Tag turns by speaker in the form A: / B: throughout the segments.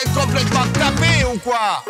A: êtes complètement tapés ou quoi?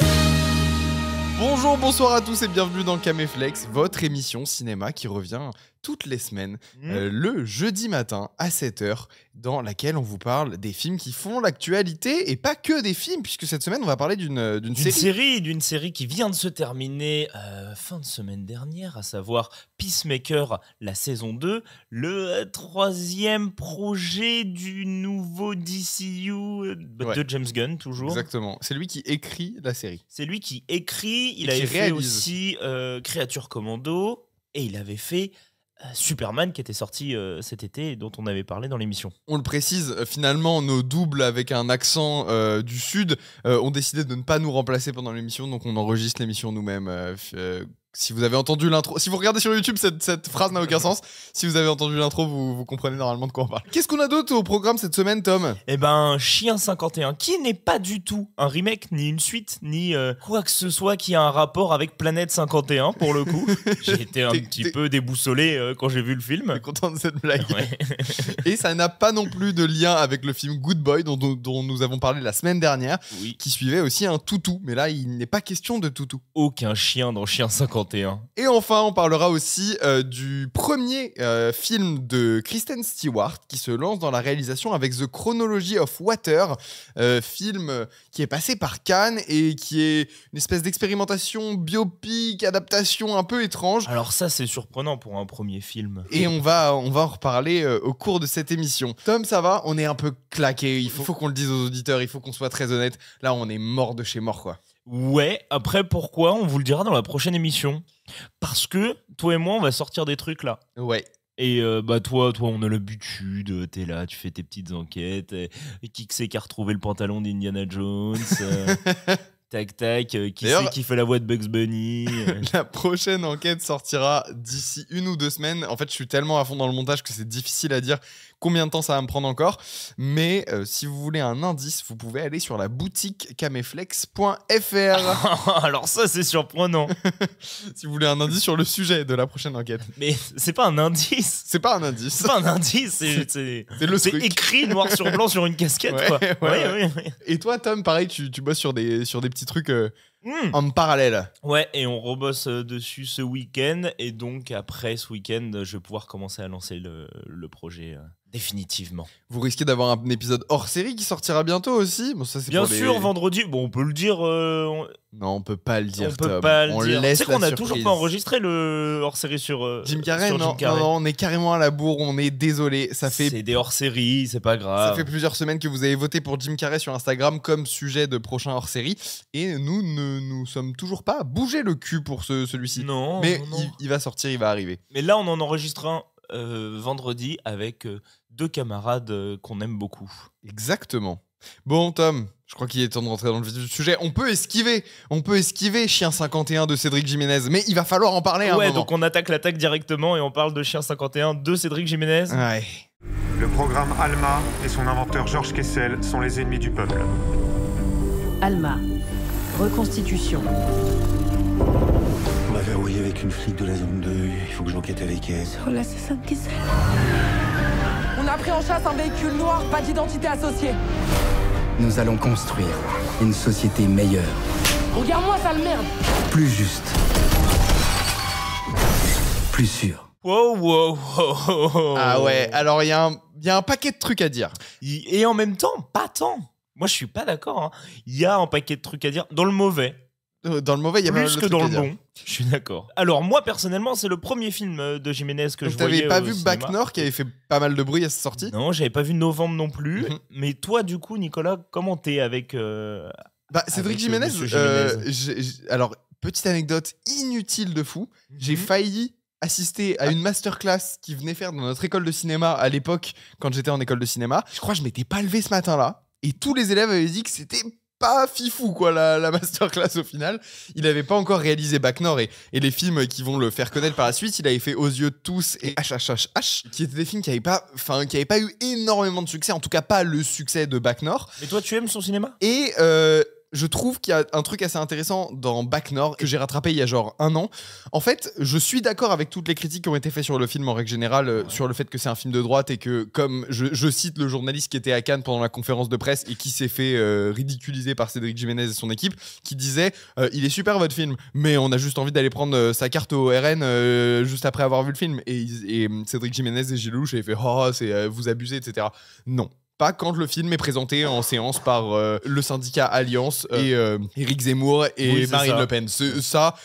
B: Bonjour, bonsoir à tous et bienvenue dans Caméflex, votre émission cinéma qui revient toutes les semaines, le jeudi matin à 7h, dans laquelle on vous parle des films qui font l'actualité et pas que des films, puisque cette semaine on va parler d'une série.
C: D'une série qui vient de se terminer fin de semaine dernière, à savoir Peacemaker, la saison 2, le troisième projet du nouveau DCU de James Gunn, toujours.
B: Exactement, c'est lui qui écrit la série.
C: C'est lui qui écrit, il
B: Et
C: avait
B: qui
C: fait
B: réalise
C: aussi Créature Commando, et il avait fait Superman qui était sorti cet été et dont on avait parlé dans l'émission.
B: On le précise, finalement, nos doubles avec un accent du Sud ont décidé de ne pas nous remplacer pendant l'émission, donc on enregistre l'émission nous-mêmes. Si vous avez entendu l'intro, si vous regardez sur YouTube, cette phrase n'a aucun sens. Si vous avez entendu l'intro, vous comprenez normalement de quoi on parle. Qu'est-ce qu'on a d'autre au programme cette semaine, Tom ?
C: Eh ben, Chien 51, qui n'est pas du tout un remake, ni une suite, ni quoi que ce soit qui a un rapport avec Planète 51, pour le coup. J'ai été un petit peu déboussolé quand j'ai vu le film.
B: Je suis content de cette blague.
C: Ouais.
B: Et ça n'a pas non plus de lien avec le film Good Boy, dont nous avons parlé la semaine dernière,
C: Oui.
B: qui suivait aussi un toutou. Mais là, il n'est pas question de toutou.
C: Aucun chien dans Chien 51.
B: Et enfin, on parlera aussi du premier film de Kristen Stewart qui se lance dans la réalisation avec The Chronology of Water, film qui est passé par Cannes et qui est une espèce d'expérimentation biopic, adaptation un peu étrange.
C: Alors ça, c'est surprenant pour un premier film.
B: Et on va en reparler au cours de cette émission. Tom, ça va ? On est un peu claqué, il faut qu'on le dise aux auditeurs, il faut qu'on soit très honnête. Là, on est mort de chez mort, quoi.
C: Ouais, après pourquoi, on vous le dira dans la prochaine émission. Parce que toi et moi, on va sortir des trucs là.
B: Ouais.
C: Et toi, on a l'habitude, t'es là, tu fais tes petites enquêtes. Et qui c'est qui a retrouvé le pantalon d'Indiana Jones Tac tac, qui c'est qui fait la voix de Bugs Bunny
B: La prochaine enquête sortira d'ici 1 ou 2 semaines. En fait, je suis tellement à fond dans le montage que c'est difficile à dire combien de temps ça va me prendre encore. Mais si vous voulez un indice, vous pouvez aller sur la boutique cameflex.fr.
C: Alors ça, c'est surprenant.
B: Si vous voulez un indice sur le sujet de la prochaine enquête.
C: Mais c'est pas un indice.
B: C'est pas un indice.
C: C'est pas un indice, c'est
B: le truc.
C: écrit noir sur blanc sur une casquette,
B: Ouais,
C: quoi.
B: ouais.
C: Ouais.
B: Et toi, Tom, pareil, tu bosses sur des petits trucs en parallèle.
C: Ouais, et on rebosse dessus ce week-end. Et donc, après ce week-end, je vais pouvoir commencer à lancer le projet définitivement.
B: Vous risquez d'avoir un épisode hors série qui sortira bientôt aussi. Bon, ça, c'est
C: Bien
B: pour
C: sûr, vendredi. Bon, on peut le dire.
B: Non, on peut pas le dire,
C: on peut
B: Tom.
C: pas le
B: on
C: dire.
B: laisse
C: C'est qu'on
B: la
C: a
B: surprise.
C: toujours pas enregistré le hors-série sur
B: Jim Carrey.
C: sur
B: Non,
C: Jim Carrey.
B: non, on est carrément à la bourre. On est désolé.
C: C'est des hors-séries, c'est pas
B: Ça
C: grave.
B: fait plusieurs semaines que vous avez voté pour Jim Carrey sur Instagram comme sujet de prochain hors-série. Et nous ne nous sommes toujours pas bougé le cul pour celui-ci.
C: Non,
B: Mais
C: non.
B: il va sortir, il va arriver.
C: Mais là, on en enregistre un vendredi avec 2 camarades qu'on aime beaucoup.
B: Exactement. Bon, Tom, je crois qu'il est temps de rentrer dans le vif du sujet. On peut esquiver Chien 51 de Cédric Jiménez, mais il va falloir en parler un moment.
C: Donc on attaque l'attaque directement et on parle de Chien 51 de Cédric Jiménez.
B: Ouais.
D: Le programme ALMA et son inventeur Georges Kessel sont les ennemis du peuple.
E: Alma. Reconstitution.
F: On m'a verrouillé avec une flic de la zone 2. Il faut que j'enquête avec elle.
E: Sur l'assassin de Kessel.
G: On a pris en chasse un véhicule noir, pas d'identité associée.
H: Nous allons construire une société meilleure,
G: Regarde-moi, sale merde.
H: plus juste, plus sûre.
C: Wow.
B: Ah ouais, alors il y a un paquet de trucs à dire.
C: Et en même temps, pas tant. Moi, je suis pas d'accord. Hein. Il y a un paquet de trucs à dire. Dans le mauvais.
B: Dans le mauvais, il y a pas mal
C: Plus
B: de
C: que
B: trucs
C: dans
B: à
C: le
B: dire.
C: bon. Je suis d'accord. Alors, moi, personnellement, c'est le premier film de Jiménez que
B: Donc
C: je voyais
B: t'avais pas
C: au
B: vu
C: cinéma.
B: Back North qui avait fait pas mal de bruit à sa sortie?
C: Non, j'avais pas vu Novembre non plus.
B: Mhm.
C: Mais toi, du coup, Nicolas, comment t'es avec...
B: Cédric
C: avec,
B: Jiménez,
C: Monsieur Jiménez.
B: alors, petite anecdote inutile de fou, j'ai failli assister à une masterclass qu'il venait faire dans notre école de cinéma à l'époque, quand j'étais en école de cinéma. Je crois que je m'étais pas levé ce matin-là, et tous les élèves avaient dit que c'était pas fifou, quoi, la masterclass au final. Il avait pas encore réalisé Back North et les films qui vont le faire connaître par la suite. Il avait fait Aux yeux de tous et HHHH, qui étaient des films qui avaient pas eu énormément de succès, en tout cas pas le succès de Back North.
C: Mais toi, tu aimes son cinéma?
B: Et Je trouve qu'il y a un truc assez intéressant dans Bac Nord que j'ai rattrapé il y a genre 1 an. En fait, je suis d'accord avec toutes les critiques qui ont été faites sur le film en règle générale, sur le fait que c'est un film de droite et que, comme je cite le journaliste qui était à Cannes pendant la conférence de presse et qui s'est fait ridiculiser par Cédric Jiménez et son équipe, qui disait il est super votre film, mais on a juste envie d'aller prendre sa carte au RN juste après avoir vu le film. Et Cédric Jiménez et Gilles Lelouch avaient fait vous abusez, etc. Non. Pas quand le film est présenté en séance par le syndicat Alliance et Éric Zemmour et Marine Le Pen. Ça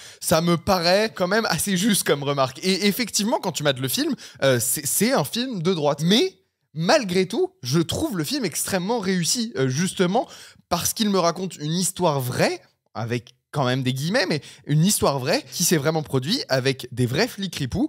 B: me paraît quand même assez juste comme remarque. Et effectivement, quand tu mates le film, c'est un film de droite. Mais malgré tout, je trouve le film extrêmement réussi, justement parce qu'il me raconte une histoire vraie, avec quand même des guillemets, mais une histoire vraie qui s'est vraiment produite avec des vrais flics ripoux.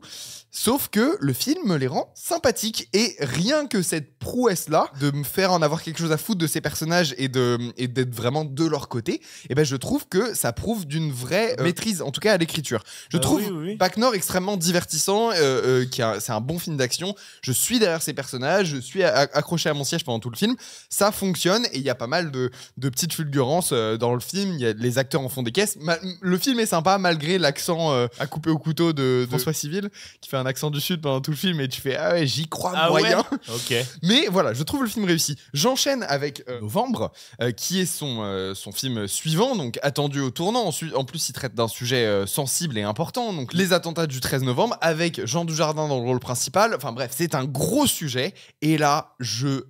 B: Sauf que le film me les rend sympathiques. Et rien que cette prouesse-là, de me faire en avoir quelque chose à foutre de ces personnages et d'être vraiment de leur côté, et ben je trouve que ça prouve d'une vraie maîtrise, en tout cas à l'écriture. Je trouve Bac Nord extrêmement divertissant, c'est un bon film d'action. Je suis derrière ces personnages, je suis accroché à mon siège pendant tout le film. Ça fonctionne et il y a pas mal de petites fulgurances dans le film. Les acteurs en font des caisses. Le film est sympa malgré l'accent à couper au couteau de François Civil, qui fait un accent du Sud pendant tout le film et tu fais ah ouais, j'y crois moyen.
C: Ouais.
B: Mais voilà, je trouve le film réussi. J'enchaîne avec Novembre, qui est son film suivant, donc attendu au tournant. En plus, il traite d'un sujet sensible et important, donc les attentats du 13 novembre, avec Jean Dujardin dans le rôle principal. Enfin bref, c'est un gros sujet. Et là,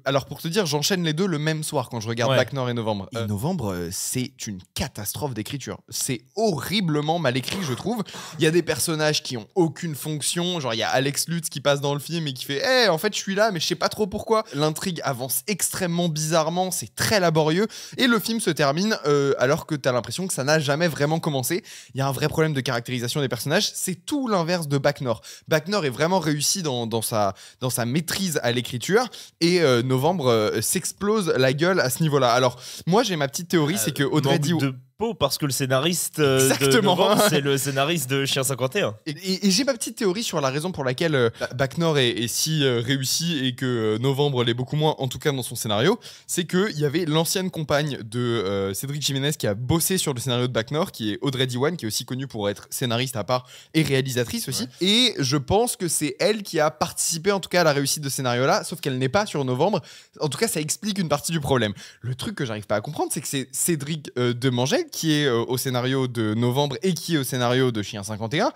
B: alors pour te dire, j'enchaîne les deux le même soir quand je regarde Bac Nord et Novembre. Et Novembre, c'est une catastrophe d'écriture. C'est horriblement mal écrit, je trouve. Il y a des personnages qui ont aucune fonction. Genre, il y a Alex Lutz qui passe dans le film et qui fait en fait, je suis là, mais je sais pas trop pourquoi. L'intrigue avance extrêmement bizarrement, c'est très laborieux. Et le film se termine alors que t'as l'impression que ça n'a jamais vraiment commencé. Il y a un vrai problème de caractérisation des personnages. C'est tout l'inverse de Bac Nord. Bac Nord est vraiment réussi dans sa maîtrise à l'écriture. Et Novembre s'explose la gueule à ce niveau-là. Alors, moi, j'ai ma petite théorie, c'est que Audrey Diwan...
C: parce que le scénariste de Novembre, c'est le scénariste de Chien 51.
B: Et j'ai ma petite théorie sur la raison pour laquelle Bac Nord est si réussi et que Novembre l'est beaucoup moins, en tout cas dans son scénario. C'est qu'il y avait l'ancienne compagne de Cédric Jiménez qui a bossé sur le scénario de Bac Nord, qui est Audrey Diwan, qui est aussi connue pour être scénariste à part et réalisatrice aussi. Ouais. Et je pense que c'est elle qui a participé en tout cas à la réussite de ce scénario-là, sauf qu'elle n'est pas sur Novembre. En tout cas, ça explique une partie du problème. Le truc que j'arrive pas à comprendre, c'est que c'est Cédric Demangel qui est au scénario de Novembre et qui est au scénario de Chien 51.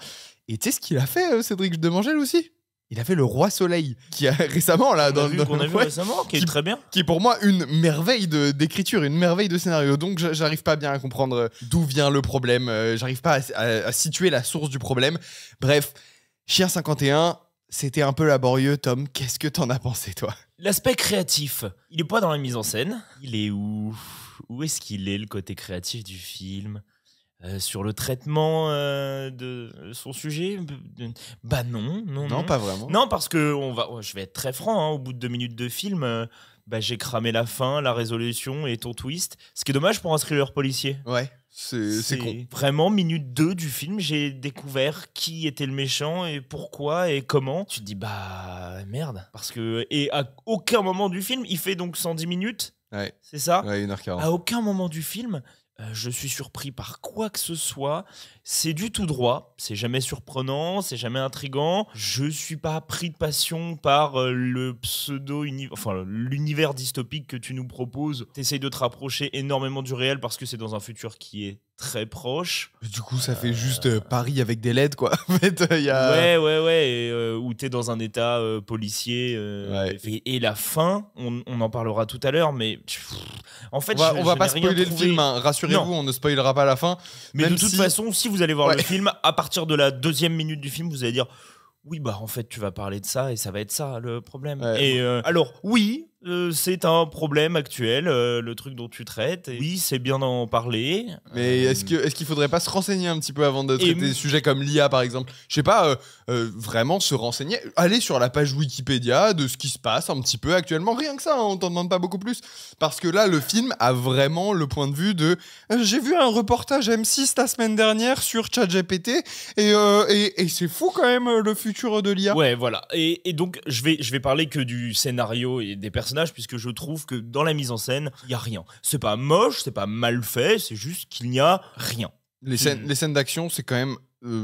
B: Et tu sais ce qu'il a fait, Cédric Demangel aussi ? Il a fait Le Roi Soleil, qui a récemment là
C: qu'on a vu récemment, qui est très bien,
B: qui est pour moi une merveille d'écriture, une merveille de scénario. Donc j'arrive pas bien à comprendre d'où vient le problème. J'arrive pas à situer la source du problème. Bref, Chien 51. C'était un peu laborieux, Tom. Qu'est-ce que t'en as pensé, toi ?
C: L'aspect créatif, il est pas dans la mise en scène. Il est où ? Où est-ce qu'il est, le côté créatif du film ? Sur le traitement de son sujet ? Bah non,
B: pas vraiment.
C: Non, parce que je vais être très franc, au bout de 2 minutes de film, j'ai cramé la fin, la résolution et ton twist. Ce qui est dommage pour un thriller policier.
B: Ouais. C'est con.
C: Vraiment, minute 2 du film, j'ai découvert qui était le méchant et pourquoi et comment. Tu te dis, merde. Parce que, et à aucun moment du film, il fait donc 110 minutes.
B: Ouais.
C: C'est ça ?
B: Ouais, 1h40.
C: À aucun moment du film, je suis surpris par quoi que ce soit. C'est du tout droit. C'est jamais surprenant, c'est jamais intriguant. Je suis pas pris de passion par l'univers dystopique que tu nous proposes. T'essayes de te rapprocher énormément du réel parce que c'est dans un futur qui est très proche.
B: Du coup, ça fait juste Paris avec des LED, quoi. En fait, y a...
C: Ouais. Et, où t'es dans un état policier.
B: Ouais.
C: Et la fin, on en parlera tout à l'heure, mais en fait,
B: on va pas spoiler le film, hein. Rassurez-vous, on ne spoilera pas la fin.
C: Mais de toute façon, si vous allez voir le film, à partir de la 2e minute du film, vous allez dire oui, en fait, tu vas parler de ça et ça va être ça le problème. Ouais. Et alors, oui, c'est un problème actuel, le truc dont tu traites. Et oui, c'est bien d'en parler.
B: Mais est-ce qu'il faudrait pas se renseigner un petit peu avant de traiter des sujets comme l'IA, par exemple ? Je sais pas, vraiment se renseigner. Aller sur la page Wikipédia de ce qui se passe un petit peu actuellement. Rien que ça, on t'en demande pas beaucoup plus. Parce que là, le film a vraiment le point de vue de... j'ai vu un reportage M6 la semaine dernière sur ChatGPT et c'est fou quand même le futur de l'IA.
C: Ouais, voilà. Et donc, je vais parler que du scénario et des personnages personnage puisque je trouve que dans la mise en scène, il y a rien. C'est pas moche, c'est pas mal fait, c'est juste qu'il n'y a rien.
B: Les scènes d'action, c'est quand même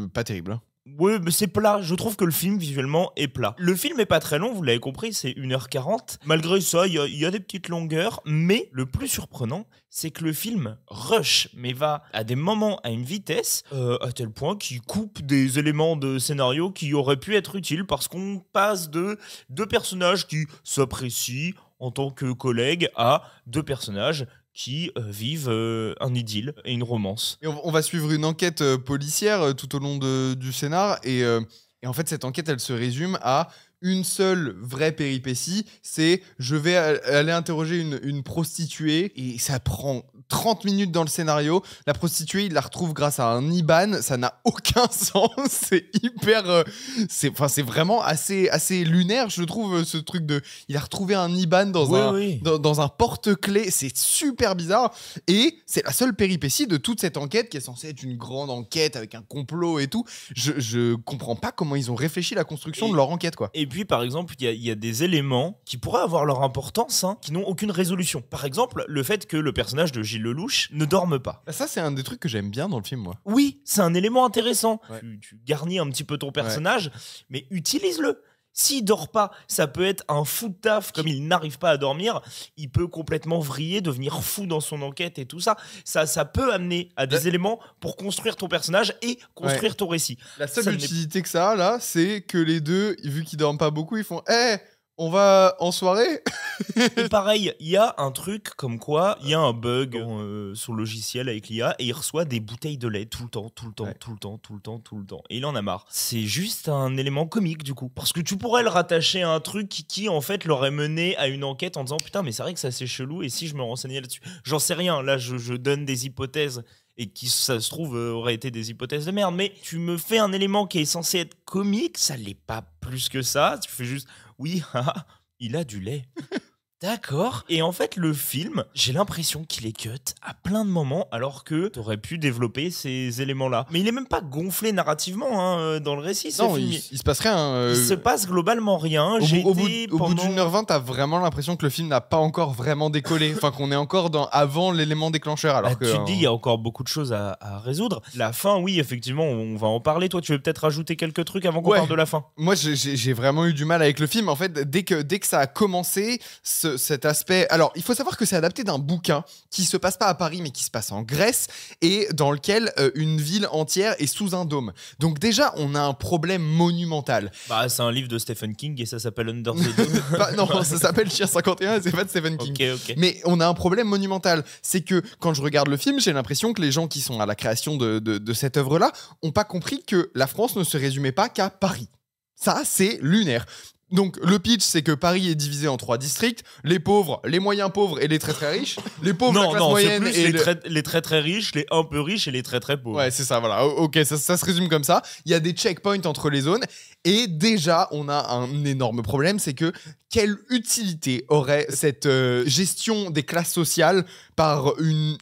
B: pas terrible. Hein.
C: Ouais, mais c'est plat. Je trouve que le film, visuellement, est plat. Le film est pas très long, vous l'avez compris, c'est 1h40. Malgré ça, il y a des petites longueurs. Mais le plus surprenant, c'est que le film rush, mais va à des moments à une vitesse, à tel point qu'il coupe des éléments de scénario qui auraient pu être utiles parce qu'on passe de deux personnages qui s'apprécient en tant que collègues à deux personnages qui vivent un idylle et une romance.
B: Et on va suivre une enquête policière tout au long du scénar. Et en fait, cette enquête, elle se résume à une seule vraie péripétie. C'est je vais aller interroger une prostituée. Et ça prend 30 minutes dans le scénario. La prostituée, il la retrouve grâce à un IBAN. Ça n'a aucun sens. C'est hyper... c'est vraiment assez lunaire, je trouve, ce truc de... Il a retrouvé un IBAN dans un porte-clés. C'est super bizarre. Et c'est la seule péripétie de toute cette enquête qui est censée être une grande enquête avec un complot et tout. Je comprends pas comment ils ont réfléchi la construction de leur enquête, quoi.
C: Et puis, par exemple, il y a des éléments qui pourraient avoir leur importance, hein, qui n'ont aucune résolution. Par exemple, le fait que le personnage de Gilles Lelouch ne dorme pas.
B: Ça, c'est un des trucs que j'aime bien dans le film, moi.
C: Oui, c'est un élément intéressant.
B: Ouais.
C: Tu garnis un petit peu ton personnage, mais utilise-le. S'il dort pas, ça peut être un fou de taf. Comme il n'arrive pas à dormir, il peut complètement vriller, devenir fou dans son enquête et tout ça. Ça peut amener à des éléments pour construire ton personnage et construire ton récit.
B: La seule utilité que ça a, là, c'est que les deux, vu qu'ils dorment pas beaucoup, ils font « Hey, on va en soirée ?»
C: Et pareil, il y a un truc comme quoi, il y a un bug sur le logiciel avec l'IA et il reçoit des bouteilles de lait tout le temps. Et il en a marre. C'est juste un élément comique du coup. Parce que tu pourrais le rattacher à un truc qui en fait l'aurait mené à une enquête en disant putain mais c'est vrai que ça c'est chelou et si je me renseignais là-dessus. J'en sais rien, là je donne des hypothèses et qui ça se trouve auraient été des hypothèses de merde. Mais tu me fais un élément qui est censé être comique, ça l'est pas plus que ça. Tu fais juste oui, il a du lait. D'accord. Et en fait, le film, j'ai l'impression qu'il est cut à plein de moments, alors que t'aurais pu développer ces éléments-là. Mais il est même pas gonflé narrativement hein, dans le récit.
B: Non, il se passe rien.
C: Il se passe globalement rien.
B: Au bout d'1h20, t'as vraiment l'impression que le film n'a pas encore vraiment décollé. Enfin, qu'on est encore avant l'élément déclencheur. Alors que,
C: tu te dis, il y a encore beaucoup de choses à résoudre. La fin, oui, effectivement, on va en parler. Toi, tu veux peut-être rajouter quelques trucs avant qu'on parle de la fin?
B: Moi, j'ai vraiment eu du mal avec le film. En fait, dès que ça a commencé, cet aspect... Alors, il faut savoir que c'est adapté d'un bouquin qui se passe pas à Paris, mais qui se passe en Grèce, et dans lequel une ville entière est sous un dôme. Donc déjà, on a un problème monumental.
C: Bah, c'est un livre de Stephen King et ça s'appelle Under the Dome.
B: Non, ça s'appelle Chien 51 et c'est pas de Stephen King.
C: Okay.
B: Mais on a un problème monumental. C'est que quand je regarde le film, j'ai l'impression que les gens qui sont à la création de cette œuvre-là ont pas compris que la France ne se résumait pas qu'à Paris. Ça, c'est lunaire. Donc le pitch, c'est que Paris est divisé en 3 districts, les pauvres, les moyens pauvres et les très très riches. Les pauvres, la classe moyenne
C: c'est plus
B: et
C: les très très riches, les un peu riches et les très très pauvres.
B: Ouais, c'est ça, voilà. Ok, ça se résume comme ça. Il y a des checkpoints entre les zones et déjà, on a un énorme problème, c'est que quelle utilité aurait cette gestion des classes sociales par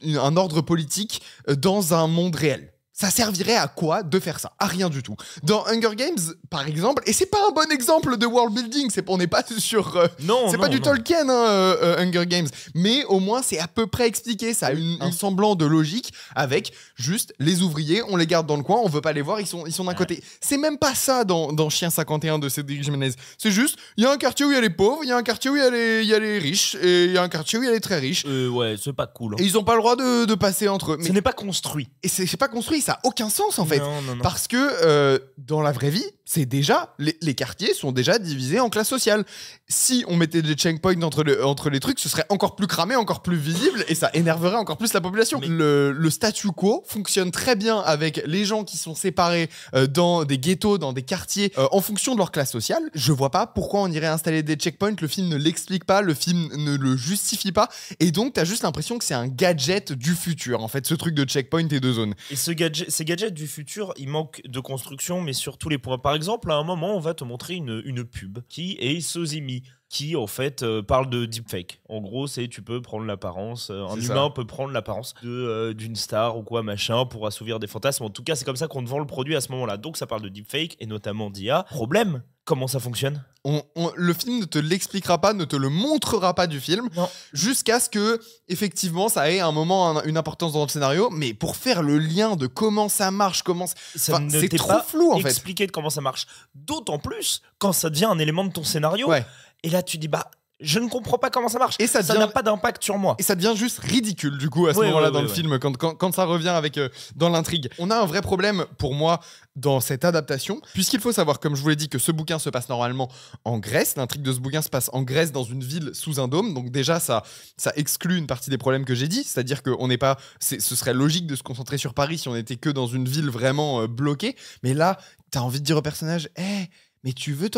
B: un ordre politique dans un monde réel ? Ça servirait à quoi de faire ça? À rien du tout. Dans Hunger Games, par exemple, et c'est pas un bon exemple de world building, on n'est pas sur... c'est pas du Tolkien, Hunger Games, mais au moins c'est à peu près expliqué, ça a un semblant de logique avec juste les ouvriers, on les garde dans le coin, on veut pas les voir, ils sont d'un côté. C'est même pas ça dans Chien 51 de Cédric Jiménez. C'est juste, il y a un quartier où il y a les pauvres, il y a un quartier où il y a les riches, et il y a un quartier où il y a les très riches.
C: Ouais, c'est pas cool. Hein.
B: Et ils ont pas le droit de passer entre eux.
C: Ce n'est pas construit.
B: Et c'est pas construit, ça a aucun sens en fait.
C: Non.
B: Parce que dans la vraie vie, c'est déjà les quartiers sont déjà divisés en classes sociales. Si on mettait des checkpoints entre les trucs, ce serait encore plus cramé, encore plus visible et ça énerverait encore plus la population. Mais... Le statu quo fonctionne très bien avec les gens qui sont séparés dans des ghettos, dans des quartiers en fonction de leur classe sociale. Je vois pas pourquoi on irait installer des checkpoints, le film ne l'explique pas, le film ne le justifie pas et donc t'as juste l'impression que c'est un gadget du futur en fait, ce truc de checkpoint et de zone.
C: Et ces gadgets du futur, ils manquent de construction mais sur tous les points. Par exemple, à un moment, on va te montrer une pub qui est Sozimi. qui en fait parle de deepfake. En gros, c'est tu peux prendre l'apparence, un humain peut prendre l'apparence d'une star ou quoi machin pour assouvir des fantasmes. En tout cas, c'est comme ça qu'on te vend le produit à ce moment-là. Donc ça parle de deepfake et notamment d'IA. Problème, comment ça fonctionne ?
B: Le film ne te l'expliquera pas, ne te le montrera pas du film, jusqu'à ce que, effectivement, ça ait un moment une importance dans le scénario, mais pour faire le lien de comment ça marche, c'est trop flou en fait.
C: Expliquer de comment ça marche, d'autant plus quand ça devient un élément de ton scénario.
B: Ouais.
C: Et là, tu dis, je ne comprends pas comment ça marche.
B: Et ça
C: n'a pas d'impact sur moi.
B: Et ça devient juste ridicule, du coup, à ce moment-là dans le film, quand ça revient dans l'intrigue. On a un vrai problème, pour moi, dans cette adaptation, puisqu'il faut savoir, comme je vous l'ai dit, que ce bouquin se passe normalement en Grèce. L'intrigue de ce bouquin se passe en Grèce, dans une ville sous un dôme. Donc déjà, ça exclut une partie des problèmes que j'ai dit. C'est-à-dire que ce serait logique de se concentrer sur Paris si on était que dans une ville vraiment bloquée. Mais là, t'as envie de dire au personnage, mais tu veux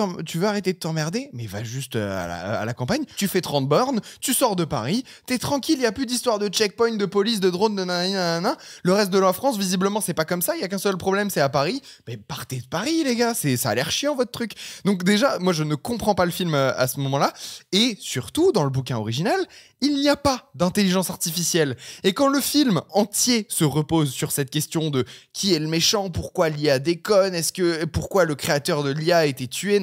B: arrêter de t'emmerder ? Mais va juste à la campagne, tu fais 30 bornes, tu sors de Paris, t'es tranquille, il n'y a plus d'histoire de checkpoint, de police, de drone, de nanana. Le reste de la France, visiblement, c'est pas comme ça, il y a qu'un seul problème, c'est à Paris. Mais partez de Paris, les gars, ça a l'air chiant, votre truc. Donc déjà, moi, je ne comprends pas le film à ce moment-là. Et surtout, dans le bouquin original, il n'y a pas d'intelligence artificielle. Et quand le film entier se repose sur cette question de qui est le méchant, pourquoi l'IA déconne, pourquoi le créateur de l'IA a été tué,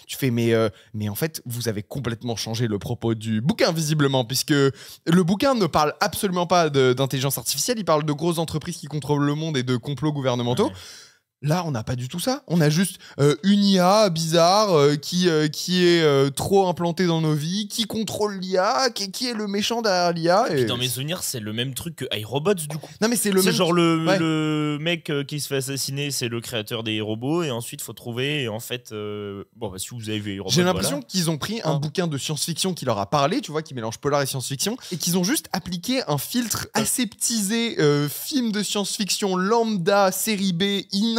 B: tu fais mais en fait, vous avez complètement changé le propos du bouquin, visiblement, puisque le bouquin ne parle absolument pas d'intelligence artificielle, il parle de grosses entreprises qui contrôlent le monde et de complots gouvernementaux. Ouais. Là, on n'a pas du tout ça. On a juste une IA bizarre qui est trop implantée dans nos vies, qui contrôle l'IA, qui est le méchant derrière l'IA.
C: Et puis dans mes souvenirs, c'est le même truc que iRobots, du coup.
B: Non, mais c'est le même.
C: Genre le mec qui se fait assassiner, c'est le créateur des robots, et ensuite, il faut trouver. Et en fait, si vous avez vu iRobots.
B: J'ai l'impression qu'ils ont pris un bouquin de science-fiction qui leur a parlé, tu vois, qui mélange polar et science-fiction, et qu'ils ont juste appliqué un filtre aseptisé, film de science-fiction lambda, série B,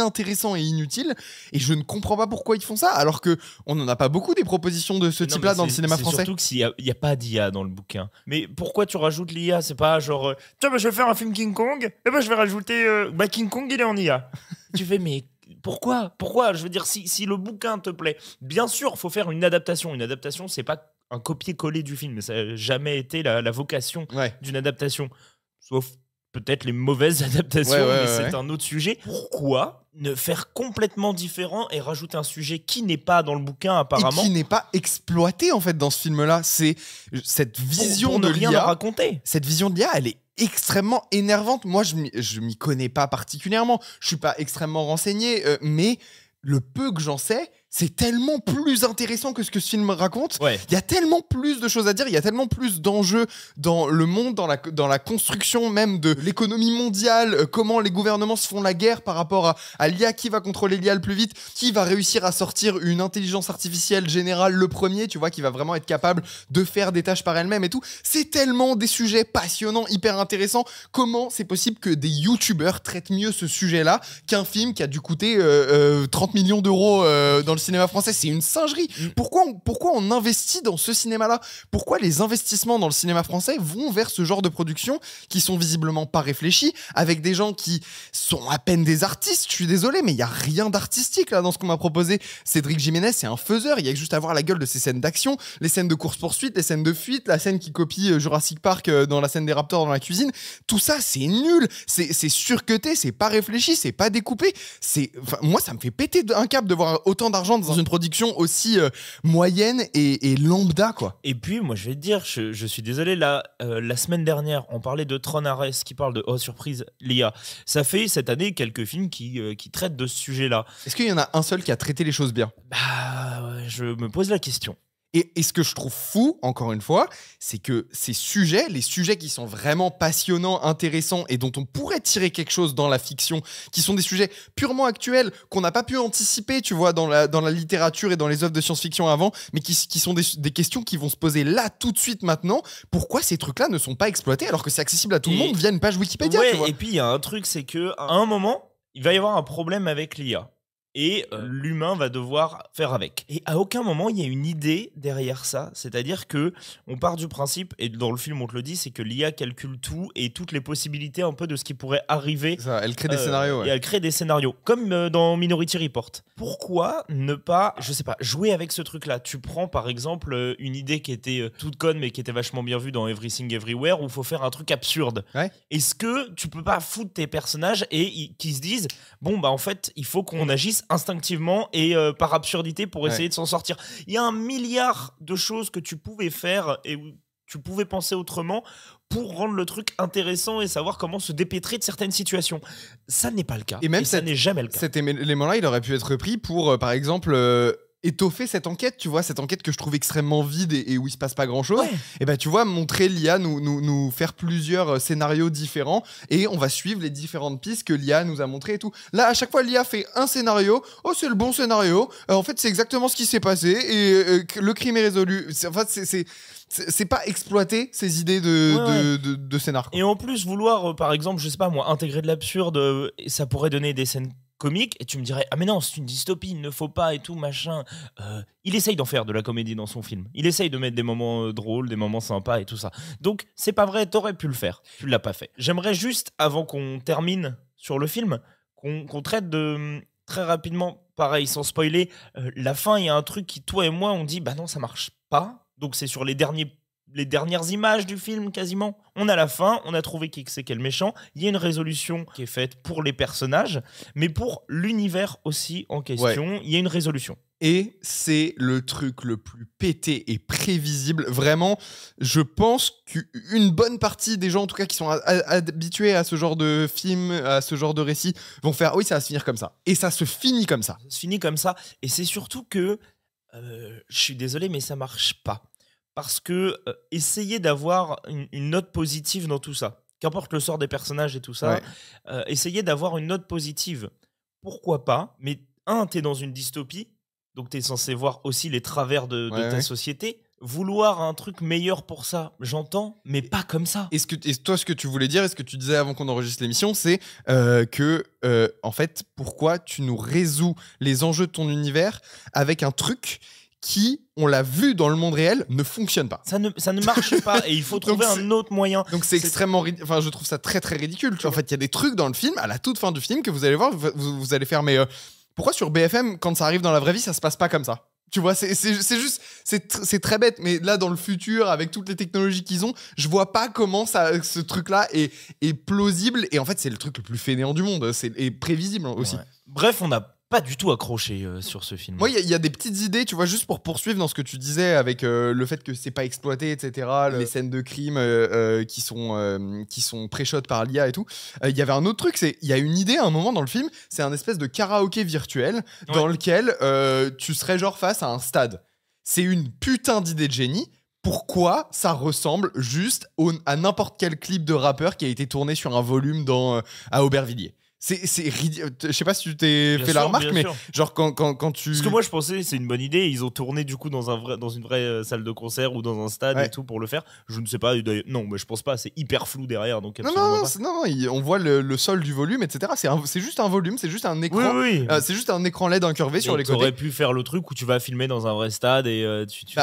B: intéressant et inutile, et je ne comprends pas pourquoi ils font ça, alors que on n'en a pas beaucoup des propositions de ce type-là dans le cinéma français.
C: Surtout qu'il n'y a pas d'IA dans le bouquin. Mais pourquoi tu rajoutes l'IA ? C'est pas genre tiens, je vais faire un film King Kong, et je vais rajouter King Kong, il est en IA. Tu fais mais pourquoi ? Je veux dire, si le bouquin te plaît, bien sûr, faut faire une adaptation. Une adaptation, c'est pas un copier-coller du film, mais ça n'a jamais été la vocation d'une adaptation. Sauf peut-être les mauvaises adaptations, mais c'est un autre sujet. Pourquoi ne faire complètement différent et rajouter un sujet qui n'est pas dans le bouquin apparemment ?
B: Et qui n'est pas exploité en fait dans ce film-là. C'est cette vision de
C: rien
B: l'IA.
C: Raconter.
B: Cette vision de l'IA, elle est extrêmement énervante. Moi, je m'y connais pas particulièrement. Je suis pas extrêmement renseigné, mais le peu que j'en sais, c'est tellement plus intéressant que ce que ce film raconte. Il y a tellement plus de choses à dire, il y a tellement plus d'enjeux dans le monde, dans la construction même de l'économie mondiale, comment les gouvernements se font la guerre par rapport à l'IA, qui va contrôler l'IA le plus vite, qui va réussir à sortir une intelligence artificielle générale le premier, tu vois, qui va vraiment être capable de faire des tâches par elle-même et tout. C'est tellement des sujets passionnants, hyper intéressants. Comment c'est possible que des youtubeurs traitent mieux ce sujet-là qu'un film qui a dû coûter 30 millions d'euros dans le cinéma français? C'est une singerie. Pourquoi on investit dans ce cinéma-là? Pourquoi les investissements dans le cinéma français vont vers ce genre de production qui sont visiblement pas réfléchies, avec des gens qui sont à peine des artistes? Je suis désolé, mais il y a rien d'artistique là dans ce qu'on m'a proposé. Cédric Jiménez, c'est un faiseur. Il y a juste à voir la gueule de ces scènes d'action, les scènes de course-poursuite, les scènes de fuite, la scène qui copie Jurassic Park dans la scène des raptors dans la cuisine. Tout ça, c'est nul. C'est surcuté, c'est pas réfléchi, c'est pas découpé. Moi, ça me fait péter un câble de voir autant d'argent dans une production aussi moyenne et lambda, quoi.
C: Et puis, moi, je vais te dire, je suis désolé, la semaine dernière, on parlait de Tron Ares qui parle de « Oh, surprise, l'IA ». Ça fait cette année quelques films qui traitent de ce sujet-là.
B: Est-ce qu'il y en a un seul qui a traité les choses bien?
C: Je me pose la question.
B: Et ce que je trouve fou, encore une fois, c'est que ces sujets, les sujets qui sont vraiment passionnants, intéressants et dont on pourrait tirer quelque chose dans la fiction, qui sont des sujets purement actuels, qu'on n'a pas pu anticiper, tu vois, dans la littérature et dans les œuvres de science-fiction avant, mais qui sont des questions qui vont se poser là, tout de suite, maintenant. Pourquoi ces trucs-là ne sont pas exploités alors que c'est accessible à tout le monde via une page Wikipédia, tu vois?
C: Et puis il y a un truc, c'est qu'à un moment, il va y avoir un problème avec l'IA. et l'humain va devoir faire avec. Et à aucun moment il y a une idée derrière ça, c'est-à-dire que on part du principe, et dans le film on te le dit, c'est que l'IA calcule tout et toutes les possibilités un peu de ce qui pourrait arriver.
B: Ça, elle crée des scénarios.
C: Et elle crée des scénarios, comme dans Minority Report. Pourquoi ne pas, je sais pas, jouer avec ce truc-là? Tu prends par exemple une idée qui était toute conne mais qui était vachement bien vue dans Everything Everywhere, où il faut faire un truc absurde.
B: Ouais.
C: Est-ce que tu peux pas foutre tes personnages et qui se disent bon bah en fait il faut qu'on agisse instinctivement et par absurdité pour essayer de s'en sortir. Il y a un milliard de choses que tu pouvais faire et où tu pouvais penser autrement pour rendre le truc intéressant et savoir comment se dépêtrer de certaines situations. Ça n'est pas le cas.
B: Et même
C: ça n'est jamais le cas.
B: Cet élément-là, il aurait pu être pris pour, par exemple, étoffer cette enquête, tu vois, cette enquête que je trouve extrêmement vide et où il se passe pas grand-chose.
C: Ouais.
B: Et bah, tu vois, montrer l'IA, nous faire plusieurs scénarios différents et on va suivre les différentes pistes que l'IA nous a montrées et tout. Là, à chaque fois, l'IA fait un scénario. Oh, c'est le bon scénario. En fait, c'est exactement ce qui s'est passé et le crime est résolu. En fait, c'est pas exploiter ces idées de scénar.
C: Et en plus, vouloir, par exemple, je sais pas moi, intégrer de l'absurde, ça pourrait donner des scènes comique, et tu me dirais ah mais non, c'est une dystopie, il ne faut pas et tout machin. Il essaye d'en faire de la comédie dans son film, il essaye de mettre des moments drôles, des moments sympas et tout ça, donc c'est pas vrai, t'aurais pu le faire, tu l'as pas fait. J'aimerais juste, avant qu'on termine sur le film, qu'on traite de très rapidement, pareil sans spoiler, la fin. Il y a un truc qui, toi et moi, on dit bah non, ça marche pas, donc c'est sur les dernières images du film quasiment. On a la fin, on a trouvé qui c'est quel méchant, il y a une résolution qui est faite pour les personnages, mais pour l'univers aussi en question, il y a une résolution.
B: Et c'est le truc le plus pété et prévisible. Vraiment, je pense qu'une bonne partie des gens, en tout cas, qui sont habitués à ce genre de film, à ce genre de récit, vont faire oui, ça va se finir comme ça. Et ça se finit comme ça.
C: Ça se finit comme ça. Et c'est surtout que, je suis désolé, mais ça marche pas. Parce que essayer d'avoir une note positive dans tout ça, qu'importe le sort des personnages et tout ça, essayer d'avoir une note positive, pourquoi pas? Mais t'es dans une dystopie, donc t'es censé voir aussi les travers de ta société. Vouloir un truc meilleur pour ça, j'entends, mais pas comme ça.
B: Et toi, ce que tu voulais dire, et ce que tu disais avant qu'on enregistre l'émission, c'est que, en fait, pourquoi tu nous résous les enjeux de ton univers avec un truc qui, on l'a vu dans le monde réel, ne fonctionne pas.
C: Ça ne marche pas et il faut trouver un autre moyen.
B: Donc c'est extrêmement... Enfin, je trouve ça très très ridicule. Tu vois. En fait, il y a des trucs dans le film, à la toute fin du film, que vous allez voir, vous allez faire, mais pourquoi sur BFM, quand ça arrive dans la vraie vie, ça se passe pas comme ça? Tu vois, c'est juste... C'est très bête, mais là, dans le futur, avec toutes les technologies qu'ils ont, je vois pas comment ce truc-là est plausible. Et en fait, c'est le truc le plus fainéant du monde. Et prévisible aussi.
C: Ouais. Bref, on n'a pas du tout accroché sur ce film.
B: Moi, il y a des petites idées, tu vois, juste pour poursuivre dans ce que tu disais avec le fait que c'est pas exploité, etc. Les scènes de crime qui sont pré-shot par l'IA et tout. Il y avait un autre truc, il y a une idée à un moment dans le film, c'est un espèce de karaoké virtuel dans lequel tu serais genre face à un stade. C'est une putain d'idée de génie. Pourquoi ça ressemble juste à n'importe quel clip de rappeur qui a été tourné sur un volume à Aubervilliers? C'est ridicule. Je sais pas si tu t'es fait la remarque, mais genre quand tu...
C: Parce que moi je pensais c'est une bonne idée, ils ont tourné du coup dans une vraie salle de concert ou dans un stade et tout pour le faire. Je ne sais pas, non mais je pense pas, c'est hyper flou derrière, donc
B: non, on voit le sol du volume, etc. C'est juste un volume, c'est juste un écran. C'est juste un écran LED incurvé sur les côtés.
C: T'aurais pu faire le truc où tu vas filmer dans un vrai stade et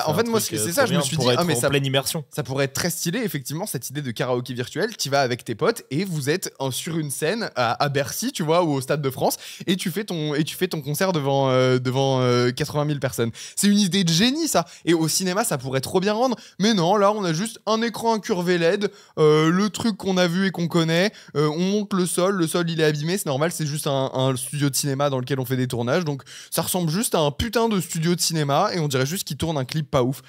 B: en fait moi c'est ça, je me suis dit
C: mais ça pleine immersion.
B: Ça pourrait être très stylé effectivement, cette idée de karaoké virtuel. Tu vas avec tes potes et vous êtes sur une scène à Bercy, tu vois, ou au Stade de France, et tu fais ton concert devant 80 000 personnes. C'est une idée de génie, ça. Et au cinéma, ça pourrait trop bien rendre. Mais non, là, on a juste un écran incurvé LED, le truc qu'on a vu et qu'on connaît. On monte le sol, il est abîmé, c'est normal, c'est juste un studio de cinéma dans lequel on fait des tournages. Donc, ça ressemble juste à un putain de studio de cinéma, et on dirait juste qu'il tourne un clip pas ouf.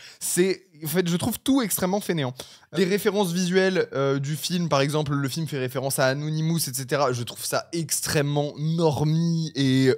B: En fait, je trouve tout extrêmement fainéant. Les références visuelles du film, par exemple, le film fait référence à Anonymous, etc. Je trouve ça extrêmement normie et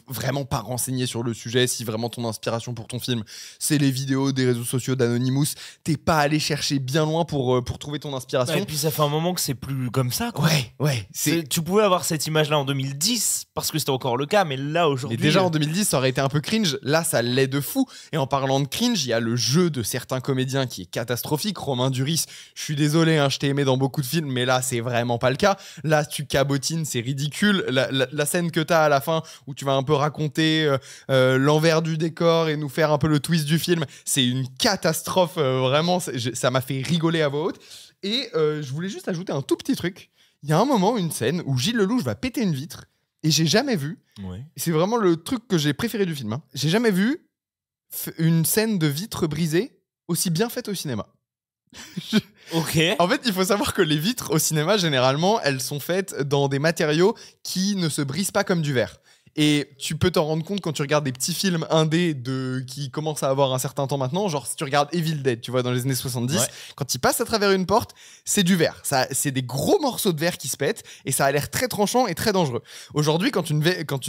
B: vraiment pas renseigné sur le sujet. Si vraiment ton inspiration pour ton film, c'est les vidéos des réseaux sociaux d'Anonymous, t'es pas allé chercher bien loin pour trouver ton inspiration.
C: Et puis ça fait un moment que c'est plus comme ça, quoi.
B: Ouais.
C: Tu pouvais avoir cette image-là en 2010 parce que c'était encore le cas, mais là aujourd'hui.
B: Et déjà en 2010, ça aurait été un peu cringe. Là, ça l'est de fou. Et en parlant de cringe, il y a le jeu de certains certains comédiens qui est catastrophique. Romain Duris, je suis désolé, hein, je t'ai aimé dans beaucoup de films, mais là, c'est vraiment pas le cas. Là, tu cabotines, c'est ridicule. La scène que t'as à la fin, où tu vas un peu raconter l'envers du décor et nous faire un peu le twist du film, c'est une catastrophe. Vraiment, ça m'a fait rigoler à voix haute. Et je voulais juste ajouter un tout petit truc. Il y a un moment, une scène, où Gilles Lelouch va péter une vitre, et j'ai jamais vu, c'est vraiment le truc que j'ai préféré du film, hein. J'ai jamais vu une scène de vitre brisée aussi bien faite au cinéma.
C: Ok.
B: En fait, il faut savoir que les vitres au cinéma, généralement, elles sont faites dans des matériaux qui ne se brisent pas comme du verre. Et tu peux t'en rendre compte quand tu regardes des petits films indés qui commencent à avoir un certain temps maintenant. Genre, si tu regardes Evil Dead, tu vois, dans les années 70, quand il passe à travers une porte, c'est du verre. C'est des gros morceaux de verre qui se pètent et ça a l'air très tranchant et très dangereux. Aujourd'hui, quand une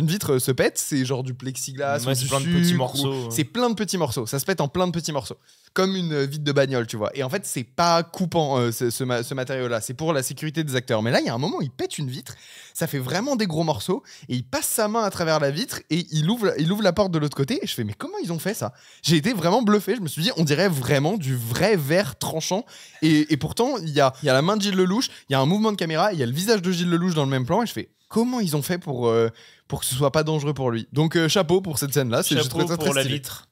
B: vitre se pète, c'est genre du plexiglas ou du
C: plein de
B: sucre,
C: petits morceaux.
B: c'est plein de petits morceaux. Ça se pète en plein de petits morceaux. Comme une vitre de bagnole, tu vois. Et en fait, c'est pas coupant, ce matériau-là. C'est pour la sécurité des acteurs. Mais là, il y a un moment où il pète une vitre. Ça fait vraiment des gros morceaux. Et il passe sa main à travers la vitre et il ouvre la porte de l'autre côté. Et je fais, mais comment ils ont fait ça? J'ai été vraiment bluffé. Je me suis dit, on dirait vraiment du vrai verre tranchant. Et pourtant, il y a la main de Gilles Lelouch, il y a un mouvement de caméra, il y a le visage de Gilles Lelouch dans le même plan. Et je fais, comment ils ont fait pour que ce soit pas dangereux pour lui? Donc, chapeau pour cette scène-là.
C: Chapeau pour la vitre.